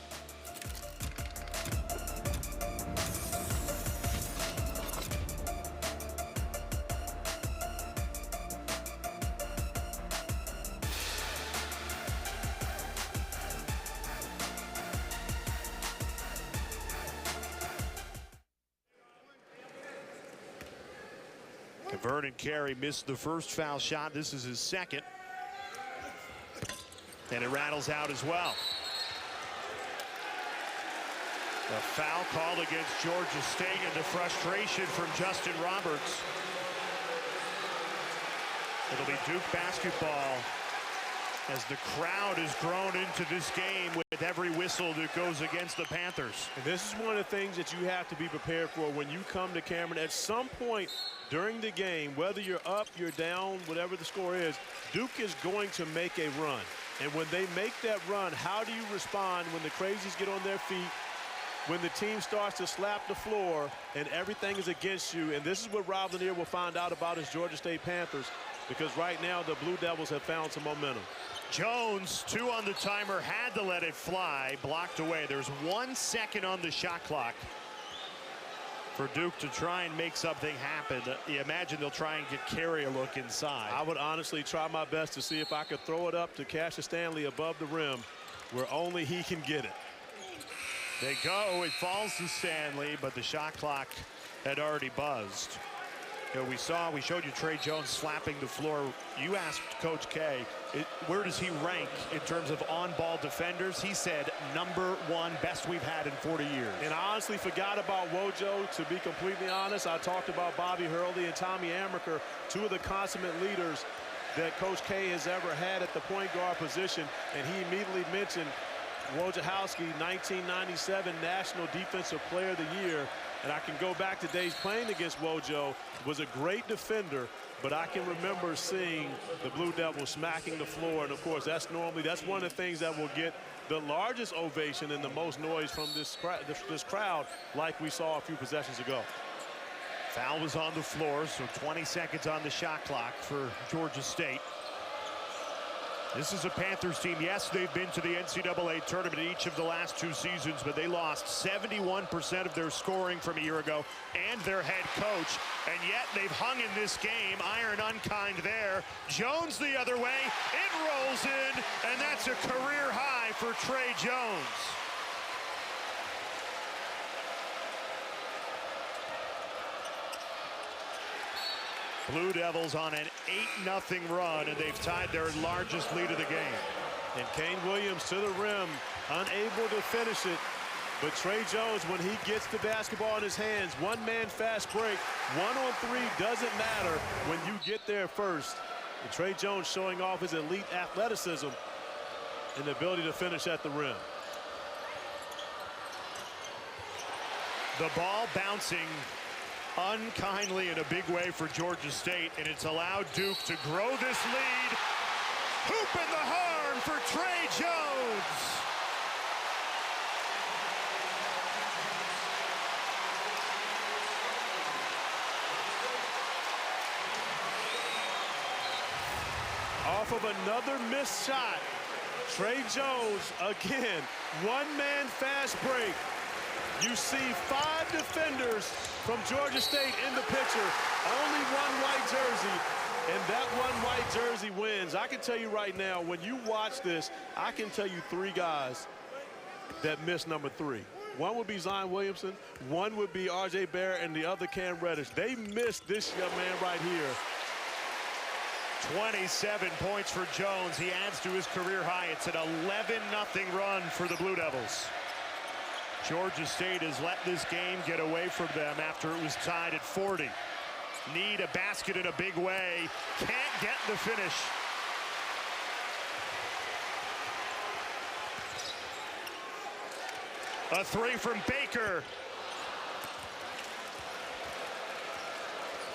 Vernon Carey missed the first foul shot. This is his second. And it rattles out as well. A foul called against Georgia State, and the frustration from Justin Roberts. It'll be Duke basketball as the crowd has grown into this game with every whistle that goes against the Panthers. And this is one of the things that you have to be prepared for when you come to Cameron. At some point during the game, whether you're up, you're down, whatever the score is, Duke is going to make a run. And when they make that run, how do you respond when the Crazies get on their feet, when the team starts to slap the floor and everything is against you? And this is what Rob Lanier will find out about his Georgia State Panthers, because right now the Blue Devils have found some momentum. Jones, 2 on the timer, had to let it fly, blocked away. There's 1 second on the shot clock for Duke to try and make something happen. You imagine they'll try and get Carey a look inside. I would honestly try my best to see if I could throw it up to Cassius Stanley above the rim where only he can get it. They go, it falls to Stanley, but the shot clock had already buzzed. You know, we showed you Trey Jones slapping the floor. You asked Coach K, where does he rank in terms of on-ball defenders? He said #1, best we've had in 40 years. And I honestly forgot about Wojo, to be completely honest. I talked about Bobby Hurley and Tommy Amaker, 2 of the consummate leaders that Coach K has ever had at the point guard position, and he immediately mentioned Wojciechowski, 1997 National Defensive Player of the Year. And I can go back to days playing against Wojo. Was a great defender, but I can remember seeing the Blue Devils smacking the floor. And of course, that's one of the things that will get the largest ovation and the most noise from this crowd, like we saw a few possessions ago. Foul was on the floor, so 20 seconds on the shot clock for Georgia State. This is a Panthers team. Yes, they've been to the NCAA tournament each of the last 2 seasons, but they lost 71% of their scoring from a year ago and their head coach. And yet they've hung in this game. Iron unkind there. Jones the other way. It rolls in, and that's a career high for Trey Jones. Blue Devils on an 8-0 run, and they've tied their largest lead of the game. And Kane Williams to the rim, unable to finish it. But Trey Jones, when he gets the basketball in his hands, one-man fast break, 1-on-3 doesn't matter when you get there first. And Trey Jones showing off his elite athleticism and the ability to finish at the rim. The ball bouncing unkindly in a big way for Georgia State, and it's allowed Duke to grow this lead. Hoop in the horn for Trey Jones. Off of another missed shot, Trey Jones again, one-man fast break. You see 5 defenders from Georgia State in the picture, only 1 white jersey, and that 1 white jersey wins. I can tell you right now, when you watch this, I can tell you 3 guys that missed #3. One would be Zion Williamson, one would be R.J. Barrett, and the other Cam Reddish. They missed this young man right here. 27 points for Jones. He adds to his career high. It's an 11-0 run for the Blue Devils. Georgia State has let this game get away from them after it was tied at 40. Need a basket in a big way. Can't get the finish. A 3 from Baker.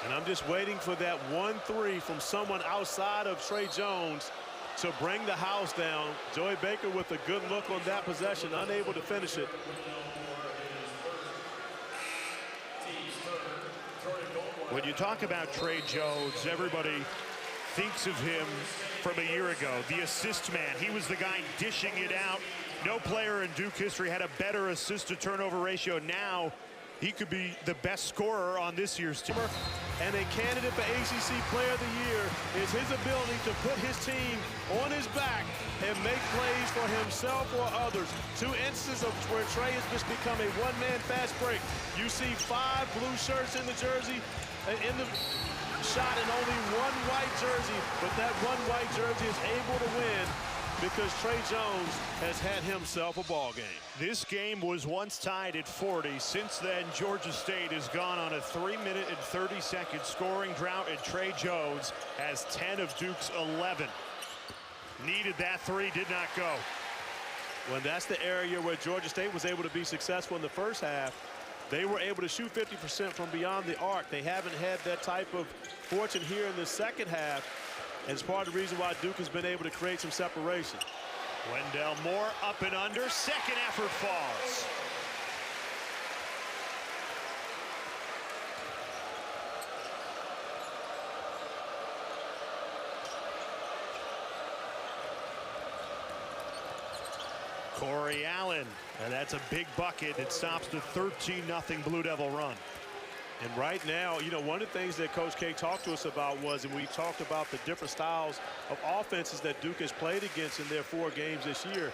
And I'm just waiting for that 1-3 from someone outside of Trey Jones to bring the house down. Joey Baker with a good look on that possession, unable to finish it. When you talk about Tre Jones, everybody thinks of him from a year ago, the assist man. He was the guy dishing it out. No player in Duke history had a better assist-to-turnover ratio. Now he could be the best scorer on this year's team. And a candidate for ACC Player of the Year is his ability to put his team on his back and make plays for himself or others. 2 instances of where Tre has just become a one-man fast break. You see 5 blue shirts in the jersey, in the shot, and only 1 white jersey, but that 1 white jersey is able to win because Tre Jones has had himself a ball game. This game was once tied at 40. Since then, Georgia State has gone on a 3-minute and 30-second scoring drought, and Tre Jones has 10 of Duke's 11. Needed that 3, did not go. Well, that's the area where Georgia State was able to be successful in the first half. They were able to shoot 50% from beyond the arc. They haven't had that type of fortune here in the second half. And it's part of the reason why Duke has been able to create some separation. Wendell Moore up and under. Second effort falls. Cory Allen, and that's a big bucket. It stops the 13-0 Blue Devil run. And right now, you know, one of the things that Coach K talked to us about was, and we talked about the different styles of offenses that Duke has played against in their 4 games this year.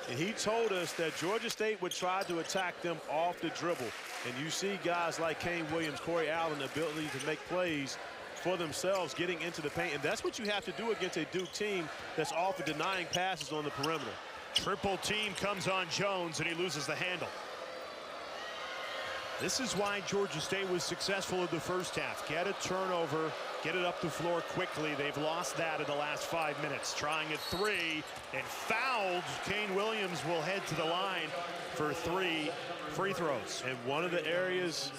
And he told us that Georgia State would try to attack them off the dribble. And you see guys like Kane Williams, Cory Allen, the ability to make plays for themselves, getting into the paint. And that's what you have to do against a Duke team that's often denying passes on the perimeter. Triple team comes on Jones, and he loses the handle. This is why Georgia State was successful in the first half. Get a turnover, get it up the floor quickly. They've lost that in the last 5 minutes. Trying at 3 and fouled. Kane Williams will head to the line for 3 free throws. And one of the areas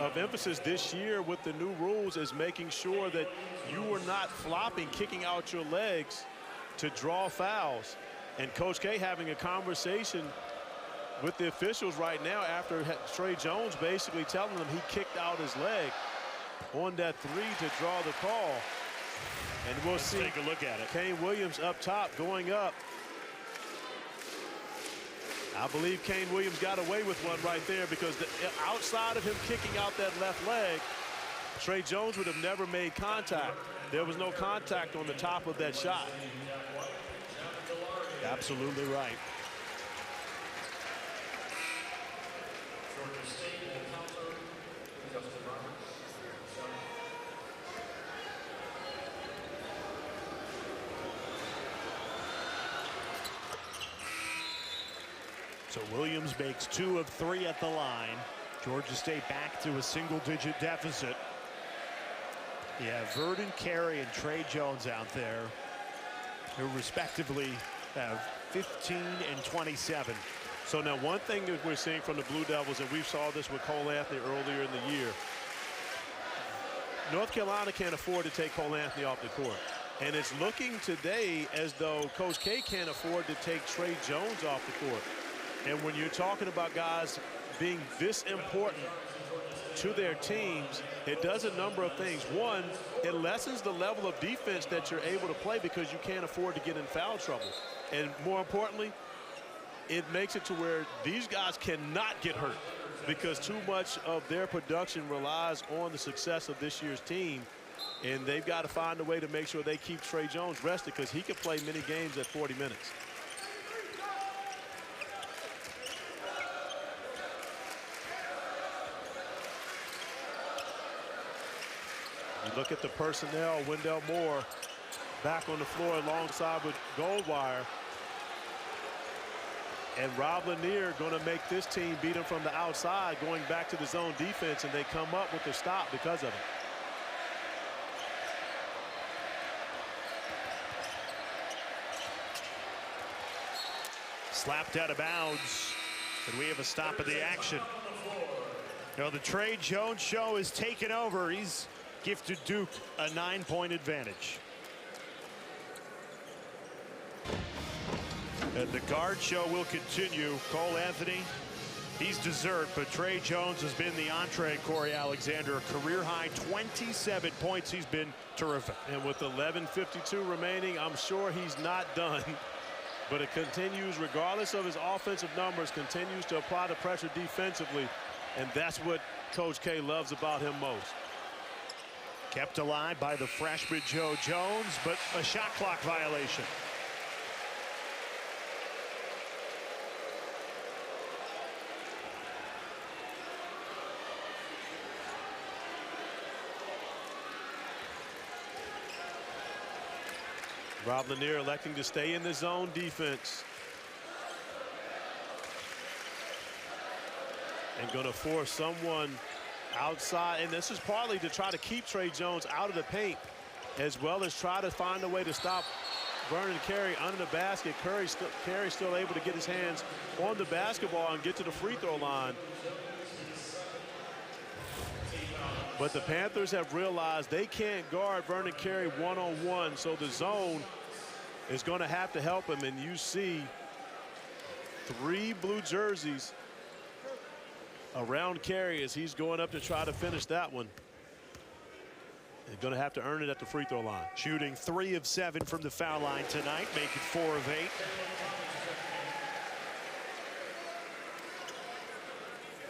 of emphasis this year with the new rules is making sure that you are not flopping, kicking out your legs to draw fouls. And Coach K having a conversation with the officials right now after Tre Jones basically telling them he kicked out his leg on that 3 to draw the call. And we'll see. Take a look at it. Kane Williams up top going up. I believe Kane Williams got away with one right there because outside of him kicking out that left leg, Tre Jones would have never made contact. There was no contact on the top of that shot. Absolutely right. So Williams makes 2 of 3 at the line. Georgia State back to a single-digit deficit. You have Verdant, Carey, and Tre Jones out there, who respectively have 15 and 27. So now one thing that we're seeing from the Blue Devils, and we saw this with Cole Anthony earlier in the year, North Carolina can't afford to take Cole Anthony off the court. And it's looking today as though Coach K can't afford to take Tre Jones off the court. And when you're talking about guys being this important to their teams, it does a number of things. One, it lessens the level of defense that you're able to play because you can't afford to get in foul trouble. And more importantly, it makes it to where these guys cannot get hurt because too much of their production relies on the success of this year's team. And they've got to find a way to make sure they keep Tre Jones rested because he can play many games at 40 minutes. You look at the personnel, Wendell Moore back on the floor alongside with Goldwire. And Rob Lanier going to make this team beat him from the outside, going back to the zone defense, and they come up with the stop because of it. Slapped out of bounds, and we have a stop of the action. You know, the Tre Jones show is taken over. He's gifted Duke a 9-point advantage. And the guard show will continue. Cole Anthony He's dessert, but Trey Jones has been the entree. Cory Alexander, a career-high 27 points. He's been terrific. And with 11:52 remaining, I'm sure he's not done. But it continues, regardless of his offensive numbers, continues to apply the pressure defensively. And that's what Coach K loves about him most. Kept alive by the freshman Joe Jones, but a shot clock violation. Rob Lanier electing to stay in the zone defense. And going to force someone outside. And this is partly to try to keep Trey Jones out of the paint, as well as try to find a way to stop Vernon Carey under the basket. Carey still able to get his hands on the basketball and get to the free throw line. But the Panthers have realized they can't guard Vernon Carey one-on-one, so the zone is going to have to help him. And you see 3 blue jerseys around Carey as he's going up to try to finish that one. They're going to have to earn it at the free throw line. Shooting 3 of 7 from the foul line tonight, making 4 of 8.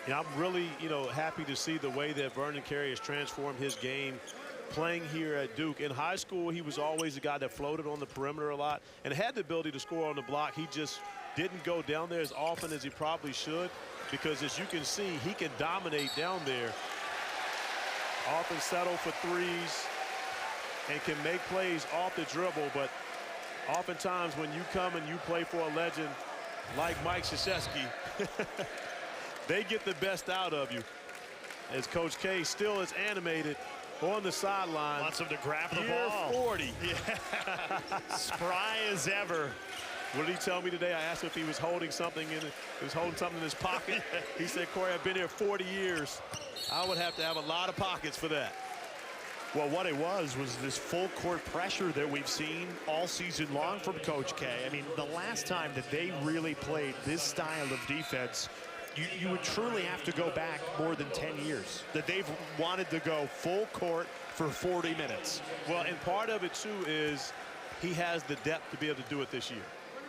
Yeah, I'm really, happy to see the way that Vernon Carey has transformed his game playing here at Duke. In high school, he was always a guy that floated on the perimeter a lot and had the ability to score on the block. He just didn't go down there as often as he probably should, because as you can see, he can dominate down there. Often settle for threes and can make plays off the dribble, but oftentimes when you come and you play for a legend like Mike Krzyzewski, they get the best out of you. As Coach K still is animated on the sideline. Wants him to grab the Year ball. 40. Yeah. Spry as ever. What did he tell me today? I asked him if he was holding something in his pocket. He said, Cory, I've been here 40 years. I would have to have a lot of pockets for that. Well, what it was this full court pressure that we've seen all season long from Coach K. I mean, the last time that they really played this style of defense, you would truly have to go back more than 10 years that they've wanted to go full court for 40 minutes. Well, and part of it, too, is he has the depth to be able to do it this year.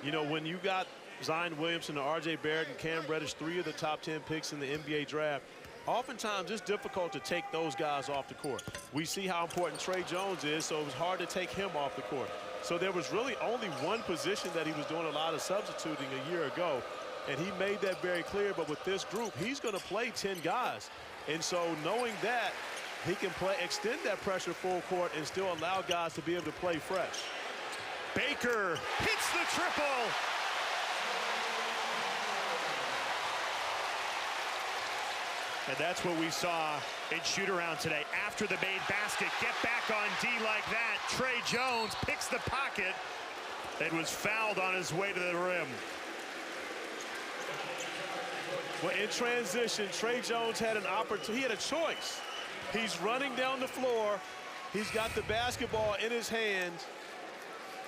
When you got Zion Williamson, R.J. Barrett, and Cam Reddish, 3 of the top 10 picks in the NBA draft, oftentimes it's difficult to take those guys off the court. We see how important Trey Jones is, so it was hard to take him off the court. So there was really only one position that he was doing a lot of substituting a year ago, and he made that very clear. But with this group, he's going to play 10 guys. And so knowing that, he can extend that pressure full court and still allow guys to be able to play fresh. Baker hits the triple. And that's what we saw in shoot-around today. After the made basket, get back on D like that. Trey Jones picks the pocket and was fouled on his way to the rim. Well, in transition, Trey Jones had an opportunity. He had a choice. He's running down the floor. He's got the basketball in his hand.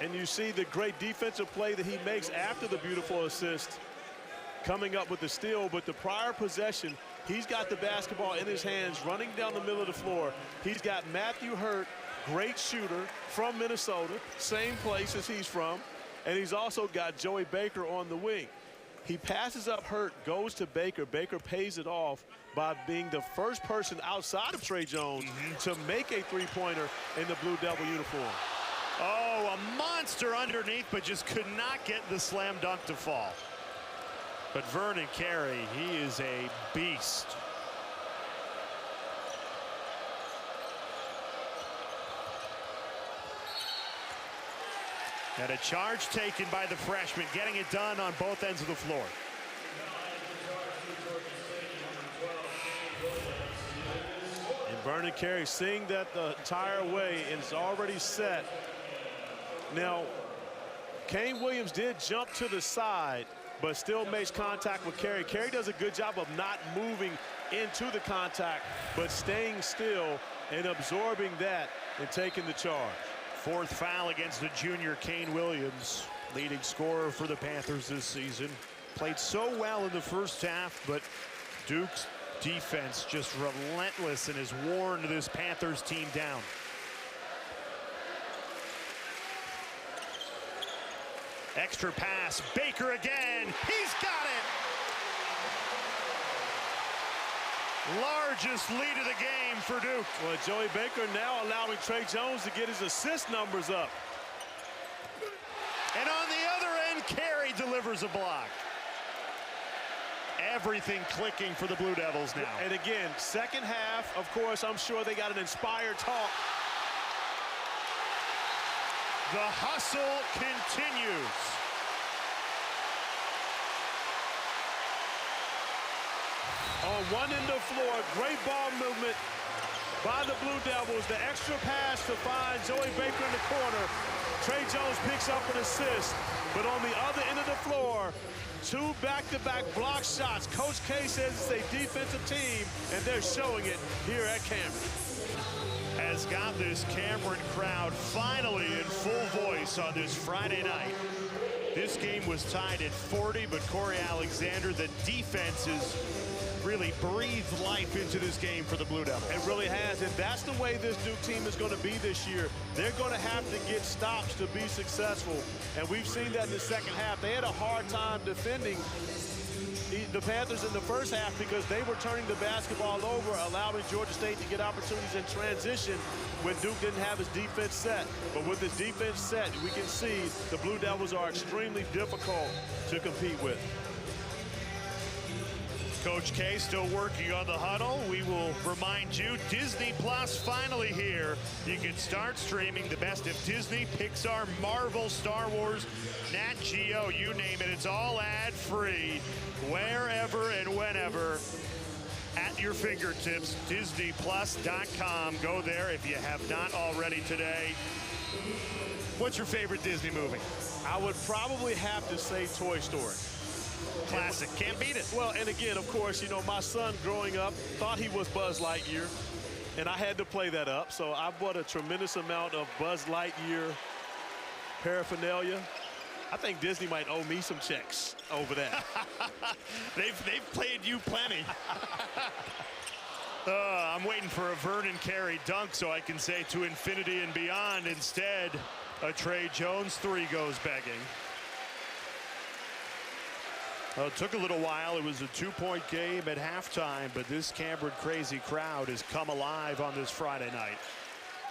And you see the great defensive play that he makes after the beautiful assist, coming up with the steal. But the prior possession, he's got the basketball in his hands, running down the middle of the floor. He's got Matthew Hurt, great shooter from Minnesota, same place as he's from. And he's also got Joey Baker on the wing. He passes up Hurt, goes to Baker. Baker pays it off by being the first person outside of Trey Jones to make a three-pointer in the Blue Devil uniform. Oh, a monster underneath, but just could not get the slam dunk to fall. But Vernon Carey, he is a beast. And a charge taken by the freshman, getting it done on both ends of the floor. And Vernon Carey seeing that the entire way, and it's already set. Now, Kane Williams did jump to the side, but still makes contact with Carey. Carey does a good job of not moving into the contact, but staying still and absorbing that and taking the charge. 4th foul against the junior Kane Williams, leading scorer for the Panthers this season. played so well in the first half, but Duke's defense just relentless and has worn this Panthers team down. Extra pass, Baker again, he's got it! Largest lead of the game for Duke. Well, Joey Baker now allowing Trey Jones to get his assist numbers up. And on the other end, Carey delivers a block. Everything clicking for the Blue Devils now. And again, second half, of course, I'm sure they got an inspired talk. The hustle continues. On one end of the floor, great ball movement by the Blue Devils. The extra pass to find Joey Baker in the corner. Trey Jones picks up an assist. But on the other end of the floor, two back-to-back block shots. Coach K says it's a defensive team, and they're showing it here at Cameron. Has got this Cameron crowd finally in full voice on this Friday night. This game was tied at 40, but Cory Allen, the defense is really breathed life into this game for the Blue Devils. It really has, and that's the way this Duke team is going to be this year. They're going to have to get stops to be successful, and we've seen that in the second half. They had a hard time defending the Panthers in the first half because they were turning the basketball over, allowing Georgia State to get opportunities in transition when Duke didn't have his defense set. But with his defense set, we can see the Blue Devils are extremely difficult to compete with. Coach K still working on the huddle. We will remind you, Disney Plus finally here. You can start streaming the best of Disney, Pixar, Marvel, Star Wars, Nat Geo, you name it. It's all ad-free, wherever and whenever, at your fingertips. DisneyPlus.com. Go there if you have not already today. What's your favorite Disney movie? I would probably have to say Toy Story. Classic, can't beat it. Well, and again, of course, you know, my son growing up thought he was Buzz Lightyear, and I had to play that up. So I bought a tremendous amount of Buzz Lightyear paraphernalia. I think Disney might owe me some checks over that. They've played you plenty. I'm waiting for a Vernon Carey dunk so I can say to infinity and beyond. Instead, a Trey Jones three goes begging. It took a little while. It was a two-point game at halftime, but this Cameron crazy crowd has come alive on this Friday night.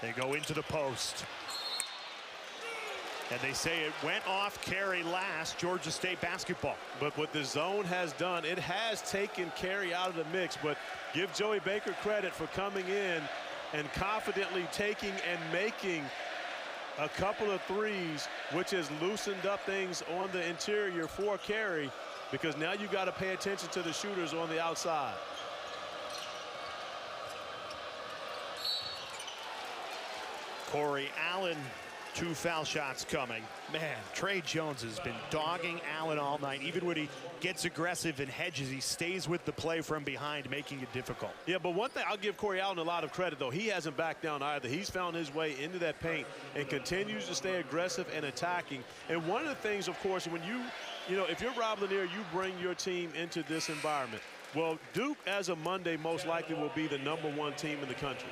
They go into the post. And they say it went off Carey last, Georgia State basketball. But what the zone has done, it has taken Carey out of the mix. But give Joey Baker credit for coming in and confidently taking and making a couple of threes, which has loosened up things on the interior for Carey, because now you got to pay attention to the shooters on the outside. Cory Allen, 2 foul shots coming. Man, Trey Jones has been dogging Allen all night. Even when he gets aggressive and hedges, he stays with the play from behind, making it difficult. Yeah, but one thing, I'll give Cory Allen a lot of credit, though. He hasn't backed down either. He's found his way into that paint and continues to stay aggressive and attacking. And one of the things, of course, when you know, if you're Rob Lanier, you bring your team into this environment. Well, Duke, as of Monday, most likely will be the #1 team in the country.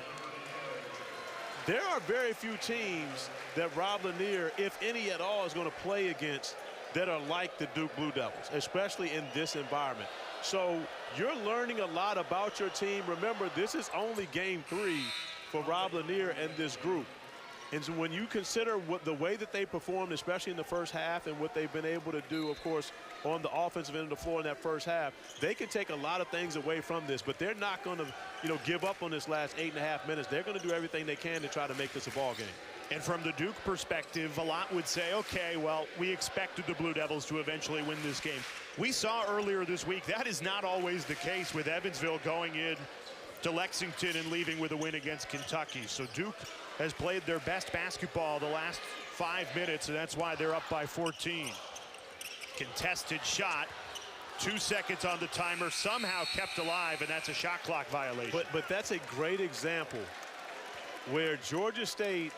There are very few teams that Rob Lanier, if any at all, is going to play against that are like the Duke Blue Devils, especially in this environment. So you're learning a lot about your team. Remember, this is only game 3 for Rob Lanier and this group. And so when you consider the way that they performed, especially in the first half, and what they've been able to do, of course, on the offensive end of the floor in that first half, they can take a lot of things away from this, but they're not going to, you know, give up on this last 8.5 minutes. They're going to do everything they can to try to make this a ball game. And from the Duke perspective, a lot would say, okay, well, we expected the Blue Devils to eventually win this game. We saw earlier this week that is not always the case, with Evansville going in to Lexington and leaving with a win against Kentucky. So Duke has played their best basketball the last 5 minutes, and that's why they're up by 14. Contested shot, 2 seconds on the timer, somehow kept alive, and that's a shot clock violation. But that's a great example where Georgia State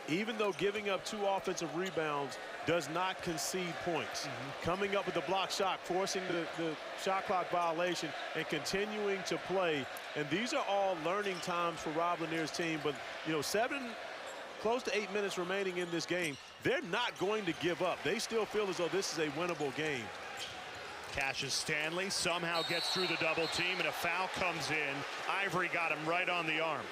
even though giving up 2 offensive rebounds, does not concede points. Coming up with the block shot, forcing the shot clock violation, and continuing to play. And these are all learning times for Rob Lanier's team. But, you know, close to 8 minutes remaining in this game. They're not going to give up. They still feel as though this is a winnable game. Cassius Stanley somehow gets through the double team, and a foul comes in. Ivory got him right on the arm.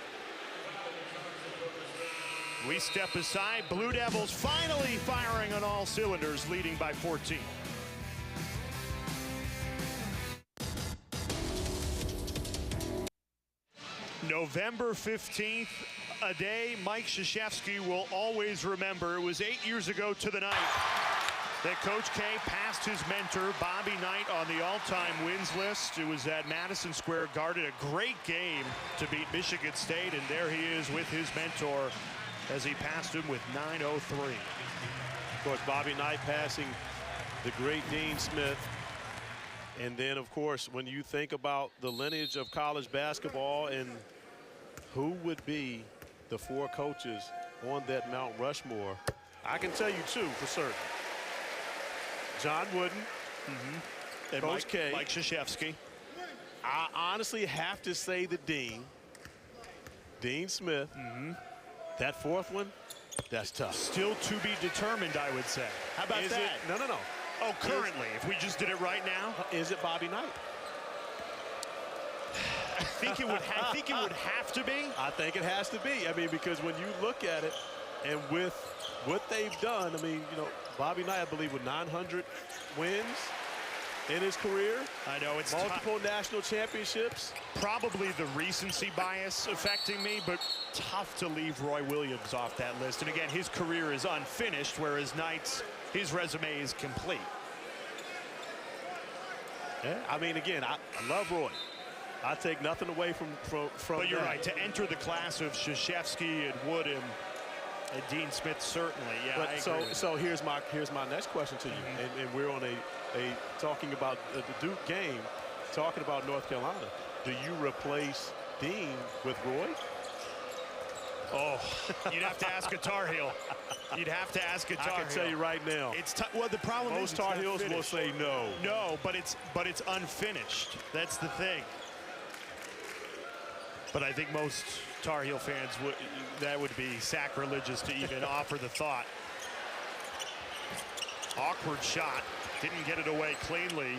We step aside. Blue Devils finally firing on all cylinders, leading by 14. November 15th, a day Mike Krzyzewski will always remember. It was 8 years ago to the night that Coach K passed his mentor, Bobby Knight, on the all-time wins list. It was at Madison Square Garden, a great game to beat Michigan State, and there he is with his mentor as he passed him with 9:03. Of course, Bobby Knight passing the great Dean Smith. And then, of course, when you think about the lineage of college basketball and who would be the 4 coaches on that Mount Rushmore, I can tell you 2 for certain. John Wooden, and Coach K. Mike Krzyzewski. I honestly have to say the Dean Smith. That 4th one, that's tough. Still to be determined, I would say. How about Is that? it? No. Oh, currently, if we just did it right now? Is it Bobby Knight? I think it would have to be. I think it has to be. I mean, because when you look at it, and with what they've done, I mean, you know, Bobby Knight, I believe, with 900 wins in his career. I know it's multiple national championships. Probably the recency bias affecting me, but tough to leave Roy Williams off that list. And again, his career is unfinished, whereas Knight's, his resume is complete. Yeah, I mean, again, I love Roy. I take nothing away from But you're that. right, to enter the class of Krzyzewski and Wood and Dean Smith, certainly. Yeah, but I agree. so here's my next question to you, and we're on a talking about the Duke game, talking about North Carolina. Do you replace Dean with Roy? Oh, you'd have to ask a Tar Heel. You'd have to ask a Tar Heel. I can tell you right now. It's well, the problem is most Tar Heels will say no. No, but it's unfinished. That's the thing. But I think most Tar Heel fans that would be sacrilegious to even offer the thought. Awkward shot, didn't get it away cleanly.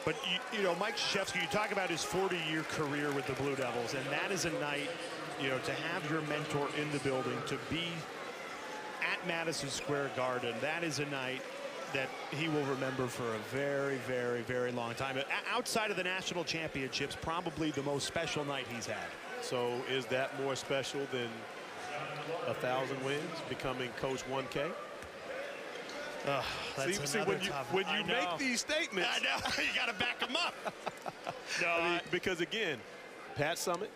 But you know, Mike Krzyzewski, you talk about his 40-year career with the Blue Devils, and that is a night, you know, to have your mentor in the building, to be at Madison Square Garden. That is a night that he will remember for a very, very, very long time. Outside of the national championships, probably the most special night he's had. So is that more special than 1,000 wins, becoming Coach 1K? See, when you make these statements, I know, you got to back them up. No, I mean, because again, Pat Summitt,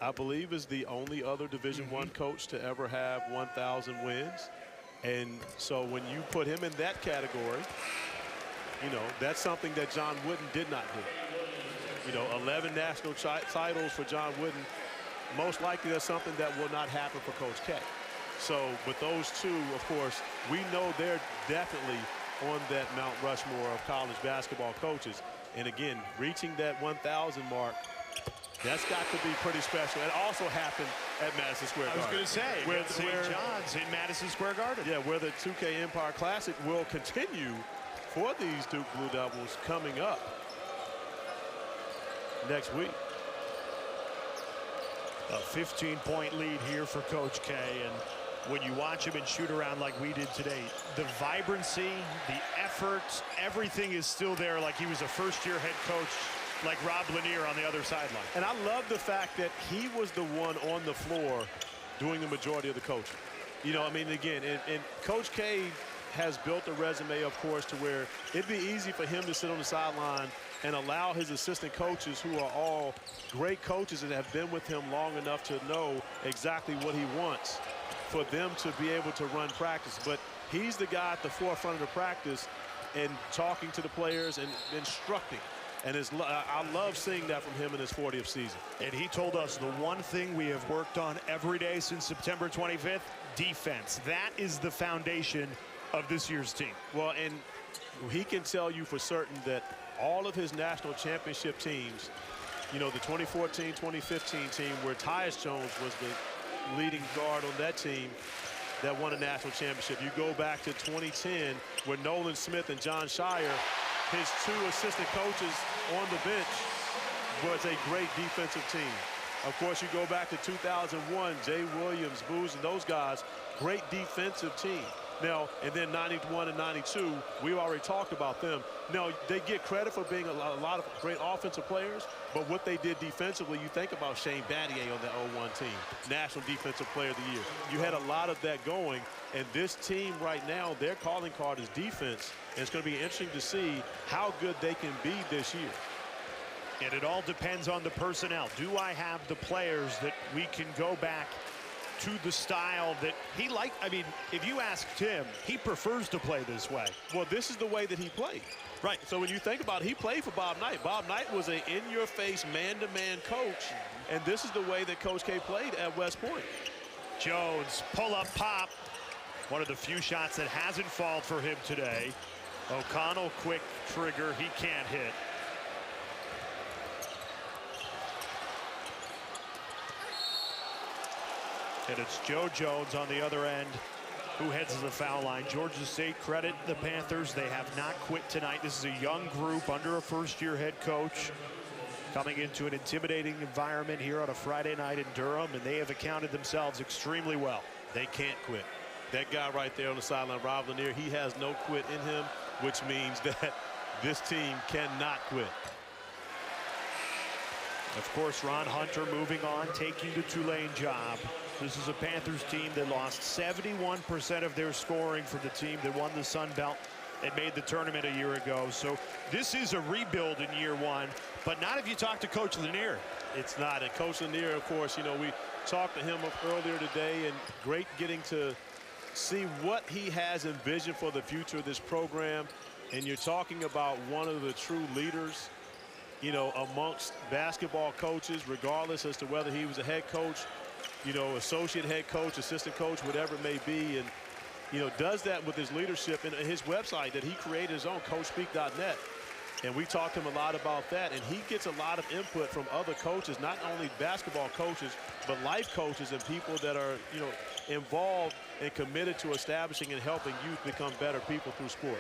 I believe, is the only other Division I coach to ever have 1,000 wins. And so when you put him in that category, you know, that's something that John Wooden did not do. You know, 11 national titles for John Wooden. Most likely that's something that will not happen for Coach K. So with those 2, of course, we know they're definitely on that Mount Rushmore of college basketball coaches. And again, reaching that 1,000 mark, that's got to be pretty special. It also happened at Madison Square Garden. I was going to say, where St. John's in Madison Square Garden. Yeah, where the 2K Empire Classic will continue for these Duke Blue Devils coming up next week. A 15-point lead here for Coach K, and when you watch him and shoot around like we did today, the vibrancy, the effort, everything is still there like he was a first-year head coach, like Rob Lanier on the other sideline. And I love the fact that he was the one on the floor doing the majority of the coaching. You know, I mean, again, and Coach K has built a resume, of course, to where it'd be easy for him to sit on the sideline and allow his assistant coaches, who are all great coaches and have been with him long enough to know exactly what he wants, for them to be able to run practice. But he's the guy at the forefront of the practice and talking to the players and instructing. And I love seeing that from him in his 40th season. And he told us the one thing we have worked on every day since September 25th, defense. That is the foundation of this year's team. Well, and he can tell you for certain that all of his national championship teams, you know, the 2014, 2015 team where Tyus Jones was the leading guard on that team that won a national championship. You go back to 2010 where Nolan Smith and John Shire, his two assistant coaches on the bench, was a great defensive team. Of course, you go back to 2001, Jay Williams, Booz, and those guys, great defensive team. Now, and then 91 and 92, we already talked about them. Now, they get credit for being a lot of great offensive players, but what they did defensively, you think about Shane Battier on the 01 team, National Defensive Player of the Year. You had a lot of that going, and this team right now, their calling card is defense, and it's going to be interesting to see how good they can be this year. And it all depends on the personnel. Do I have the players that we can go back to the style that he liked? I mean, if you asked him, he prefers to play this way. Well, this is the way that he played. Right. So when you think about it, he played for Bob Knight. Bob Knight was an in-your-face, man-to-man coach, and this is the way that Coach K played at West Point. Jones, pull-up pop. One of the few shots that hasn't fallen for him today. O'Connell, quick trigger. He can't hit. And it's Joe Jones on the other end who heads to the foul line. Georgia State, credit the Panthers. They have not quit tonight. This is a young group under a first-year head coach coming into an intimidating environment here on a Friday night in Durham, and they have accounted themselves extremely well. They can't quit. That guy right there on the sideline, Rob Lanier, he has no quit in him, which means that this team cannot quit. Of course, Ron Hunter moving on, taking the Tulane job. This is a Panthers team that lost 71% of their scoring for the team that won the Sun Belt and made the tournament a year ago. So this is a rebuild in year one, but not if you talk to Coach Lanier. It's not. And Coach Lanier, of course, you know, we talked to him earlier today, and great getting to see what he has envisioned for the future of this program. And you're talking about one of the true leaders, you know, amongst basketball coaches, regardless as to whether he was a head coach, you know, associate head coach, assistant coach, whatever it may be, and, you know, does that with his leadership and his website that he created his own, coachspeak.net. And we talked to him a lot about that, and he gets a lot of input from other coaches, not only basketball coaches, but life coaches and people that are, you know, involved and committed to establishing and helping youth become better people through sport.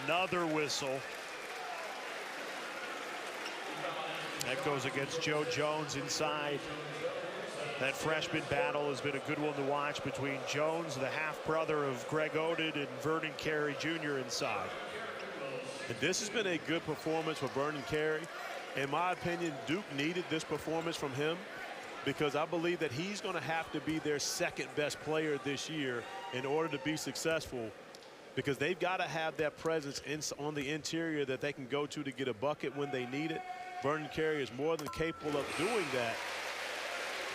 Another whistle. That goes against Joe Jones inside. That freshman battle has been a good one to watch between Jones, the half-brother of Greg Oden, and Vernon Carey Jr. inside. And this has been a good performance for Vernon Carey. In my opinion, Duke needed this performance from him because I believe that he's going to have to be their second-best player this year in order to be successful, because they've got to have that presence on the interior that they can go to get a bucket when they need it. Vernon Carey is more than capable of doing that.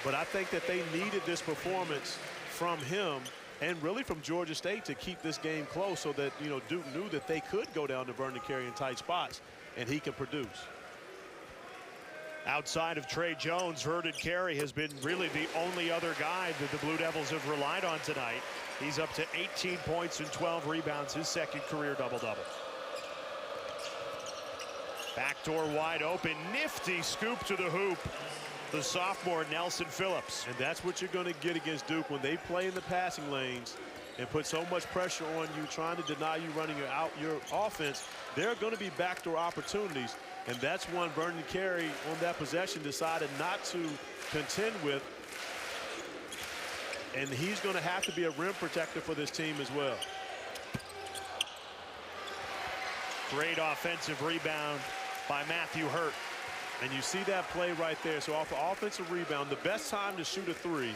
But I think that they needed this performance from him and really from Georgia State to keep this game close so that, you know, Duke knew that they could go down to Vernon Carey in tight spots and he can produce. Outside of Trey Jones, Vernon Carey has been really the only other guy that the Blue Devils have relied on tonight. He's up to 18 points and 12 rebounds, his second career double-double. Backdoor wide open, nifty scoop to the hoop. The sophomore Nelson Phillips. And that's what you're going to get against Duke when they play in the passing lanes and put so much pressure on you, trying to deny you running your offense. There are going to be backdoor opportunities, and that's one Vernon Carey on that possession decided not to contend with. And he's going to have to be a rim protector for this team as well. Great offensive rebound by Matthew Hurt. And you see that play right there. So off the offensive rebound, the best time to shoot a three,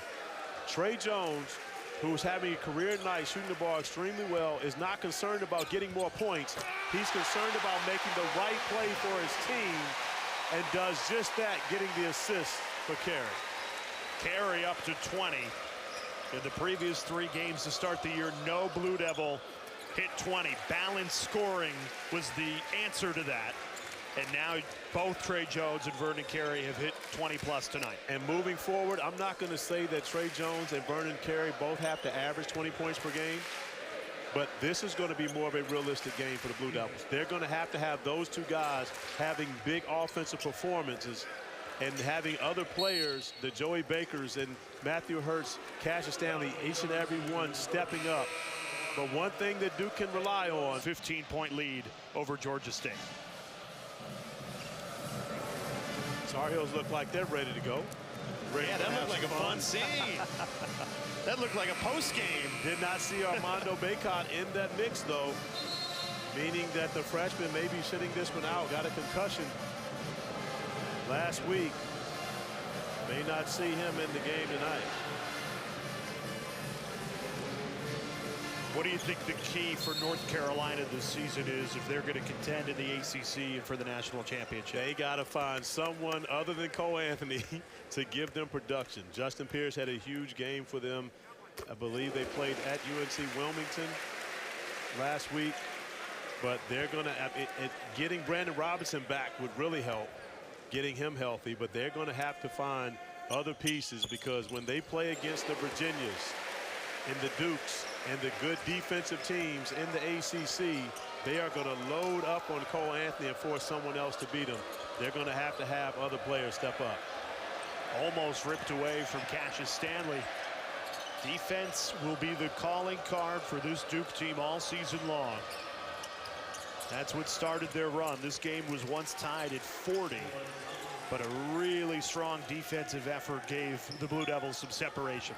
Trey Jones, who's having a career night shooting the ball extremely well, is not concerned about getting more points. He's concerned about making the right play for his team and does just that, getting the assist for Carey. Carey up to 20. In the previous 3 games to start the year, no Blue Devil hit 20. Balanced scoring was the answer to that. And now both Tre Jones and Vernon Carey have hit 20+ tonight. And moving forward, I'm not going to say that Tre Jones and Vernon Carey both have to average 20 points per game. But this is going to be more of a realistic game for the Blue Devils. They're going to have those two guys having big offensive performances and having other players, the Joey Bakers and Matthew Hurts, Cassius Stanley, each and every one stepping up. But one thing that Duke can rely on, 15-point lead over Georgia State. Tar Heels look like they're ready to go. Yeah, that looked like a fun scene. That looked like a post game. Did not see Armando Bacot in that mix, though, meaning that the freshman may be sitting this one out. Got a concussion last week. May not see him in the game tonight. What do you think the key for North Carolina this season is if they're going to contend in the ACC and for the national championship? They got to find someone other than Cole Anthony to give them production. Justin Pierce had a huge game for them. I believe they played at UNC Wilmington last week. But they're going to getting Brandon Robinson back would really help, getting him healthy. But they're going to have to find other pieces, because when they play against the Virginias and the Dukes and the good defensive teams in the ACC, they are going to load up on Cole Anthony and force someone else to beat him. They're going to have other players step up. Almost ripped away from Cassius Stanley. Defense will be the calling card for this Duke team all season long. That's what started their run. This game was once tied at 40, but a really strong defensive effort gave the Blue Devils some separation.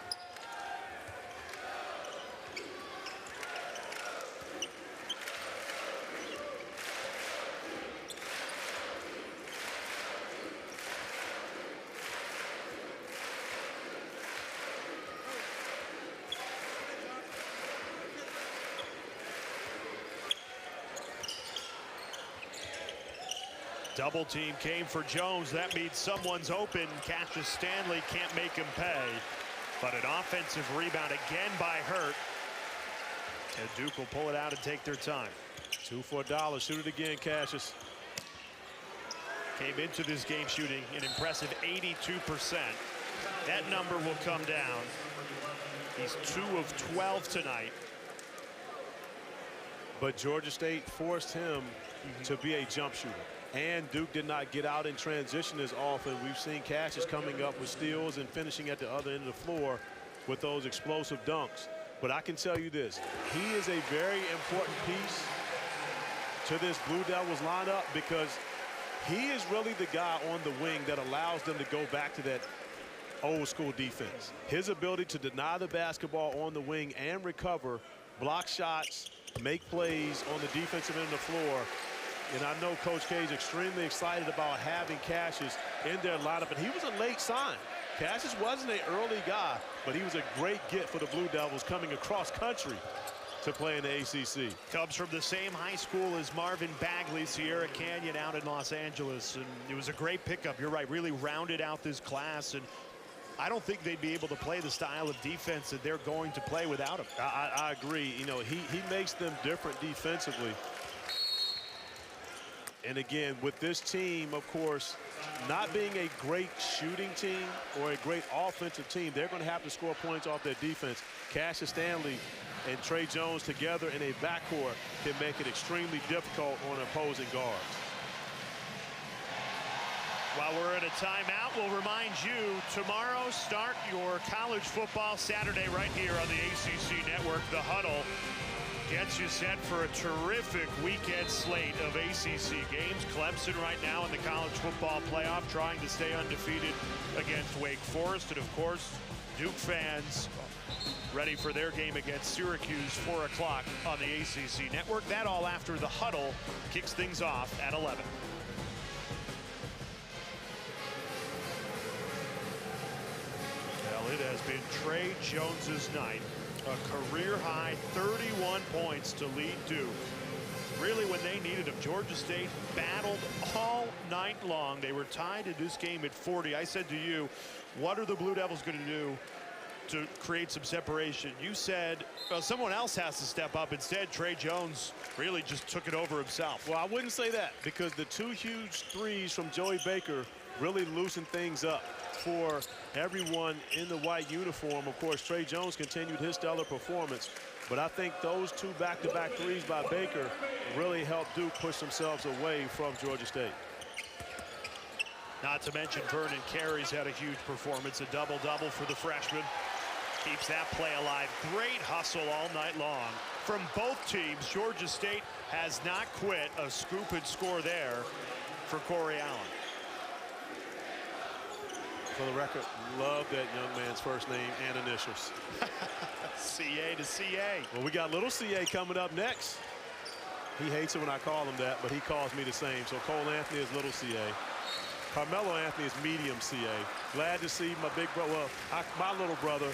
Double team came for Jones. That means someone's open. Cassius Stanley can't make him pay. But an offensive rebound again by Hurt. And Duke will pull it out and take their time. 2 for $1. Shoot it again, Cassius. Came into this game shooting an impressive 82%. That number will come down. He's 2 of 12 tonight. But Georgia State forced him to be a jump shooter. And Duke did not get out in transition as often. We've seen Cassius coming up with steals and finishing at the other end of the floor with those explosive dunks. But I can tell you this, he is a very important piece to this Blue Devils lineup, because he is really the guy on the wing that allows them to go back to that old school defense. His ability to deny the basketball on the wing and recover, block shots, make plays on the defensive end of the floor. And I know Coach K is extremely excited about having Cassius in their lineup. And he was a late sign. Cassius wasn't an early guy, but he was a great get for the Blue Devils coming across country to play in the ACC. Comes from the same high school as Marvin Bagley, Sierra Canyon out in Los Angeles. And it was a great pickup. You're right, really rounded out this class. And I don't think they'd be able to play the style of defense that they're going to play without him. I agree. You know, he makes them different defensively. And again, with this team, of course, not being a great shooting team or a great offensive team, they're going to have to score points off their defense. Cassius Stanley and Tre Jones together in a backcourt can make it extremely difficult on opposing guards. While we're at a timeout, we'll remind you, tomorrow start your college football Saturday right here on the ACC Network. The Huddle gets you set for a terrific weekend slate of ACC games. Clemson right now in the college football playoff trying to stay undefeated against Wake Forest. And of course, Duke fans ready for their game against Syracuse, 4 o'clock on the ACC Network. That all after the Huddle kicks things off at 11. Well, it has been Tre Jones's night. A career-high 31 points to lead Duke. Really, when they needed him, Georgia State battled all night long. They were tied in this game at 40. I said to you, what are the Blue Devils going to do to create some separation. You said, well, someone else has to step up. Instead, Trey Jones really just took it over himself. Well, I wouldn't say that, because the 2 huge threes from Joey Baker really loosened things up for everyone in the white uniform. Of course, Trey Jones continued his stellar performance, but I think those 2 back-to-back threes by Baker really helped Duke push themselves away from Georgia State. Not to mention Vernon Carey's had a huge performance, a double-double for the freshman. Keeps that play alive. Great hustle all night long from both teams. Georgia State has not quit. A scoop and score there for Cory Allen. For the record, love that young man's first name and initials. CA to CA. Well, we got little CA coming up next. He hates it when I call him that, but he calls me the same. So Cole Anthony is little CA. Carmelo Anthony is medium CA. Glad to see my big brother, well, my little brother,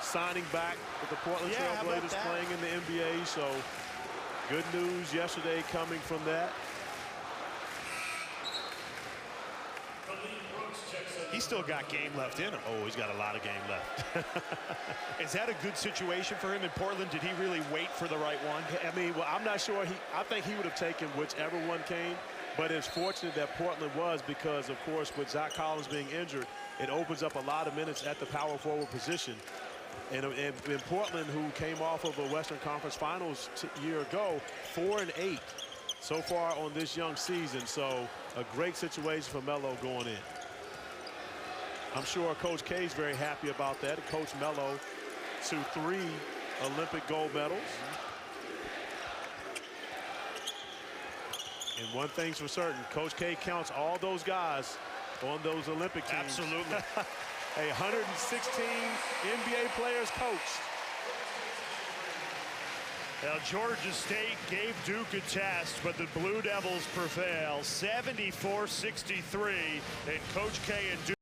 signing back with the Portland Trail Blazers, playing in the NBA. So good news yesterday coming from that. He's still got game left in him. Oh, he's got a lot of game left. Is that a good situation for him in Portland? Did he really wait for the right one? I mean, well, I'm not sure. I think he would have taken whichever one came, but it's fortunate that Portland was, because, of course, with Zach Collins being injured, it opens up a lot of minutes at the power forward position. And in Portland, who came off of a Western Conference Finals a year ago, 4-8 so far on this young season. So a great situation for Melo going in. I'm sure Coach K is very happy about that. Coach Melo to 3 Olympic gold medals. And one thing's for certain, Coach K counts all those guys on those Olympic teams. Absolutely. 116 NBA players coached. Now, Georgia State gave Duke a test, but the Blue Devils prevail 74-63, and Coach K and Duke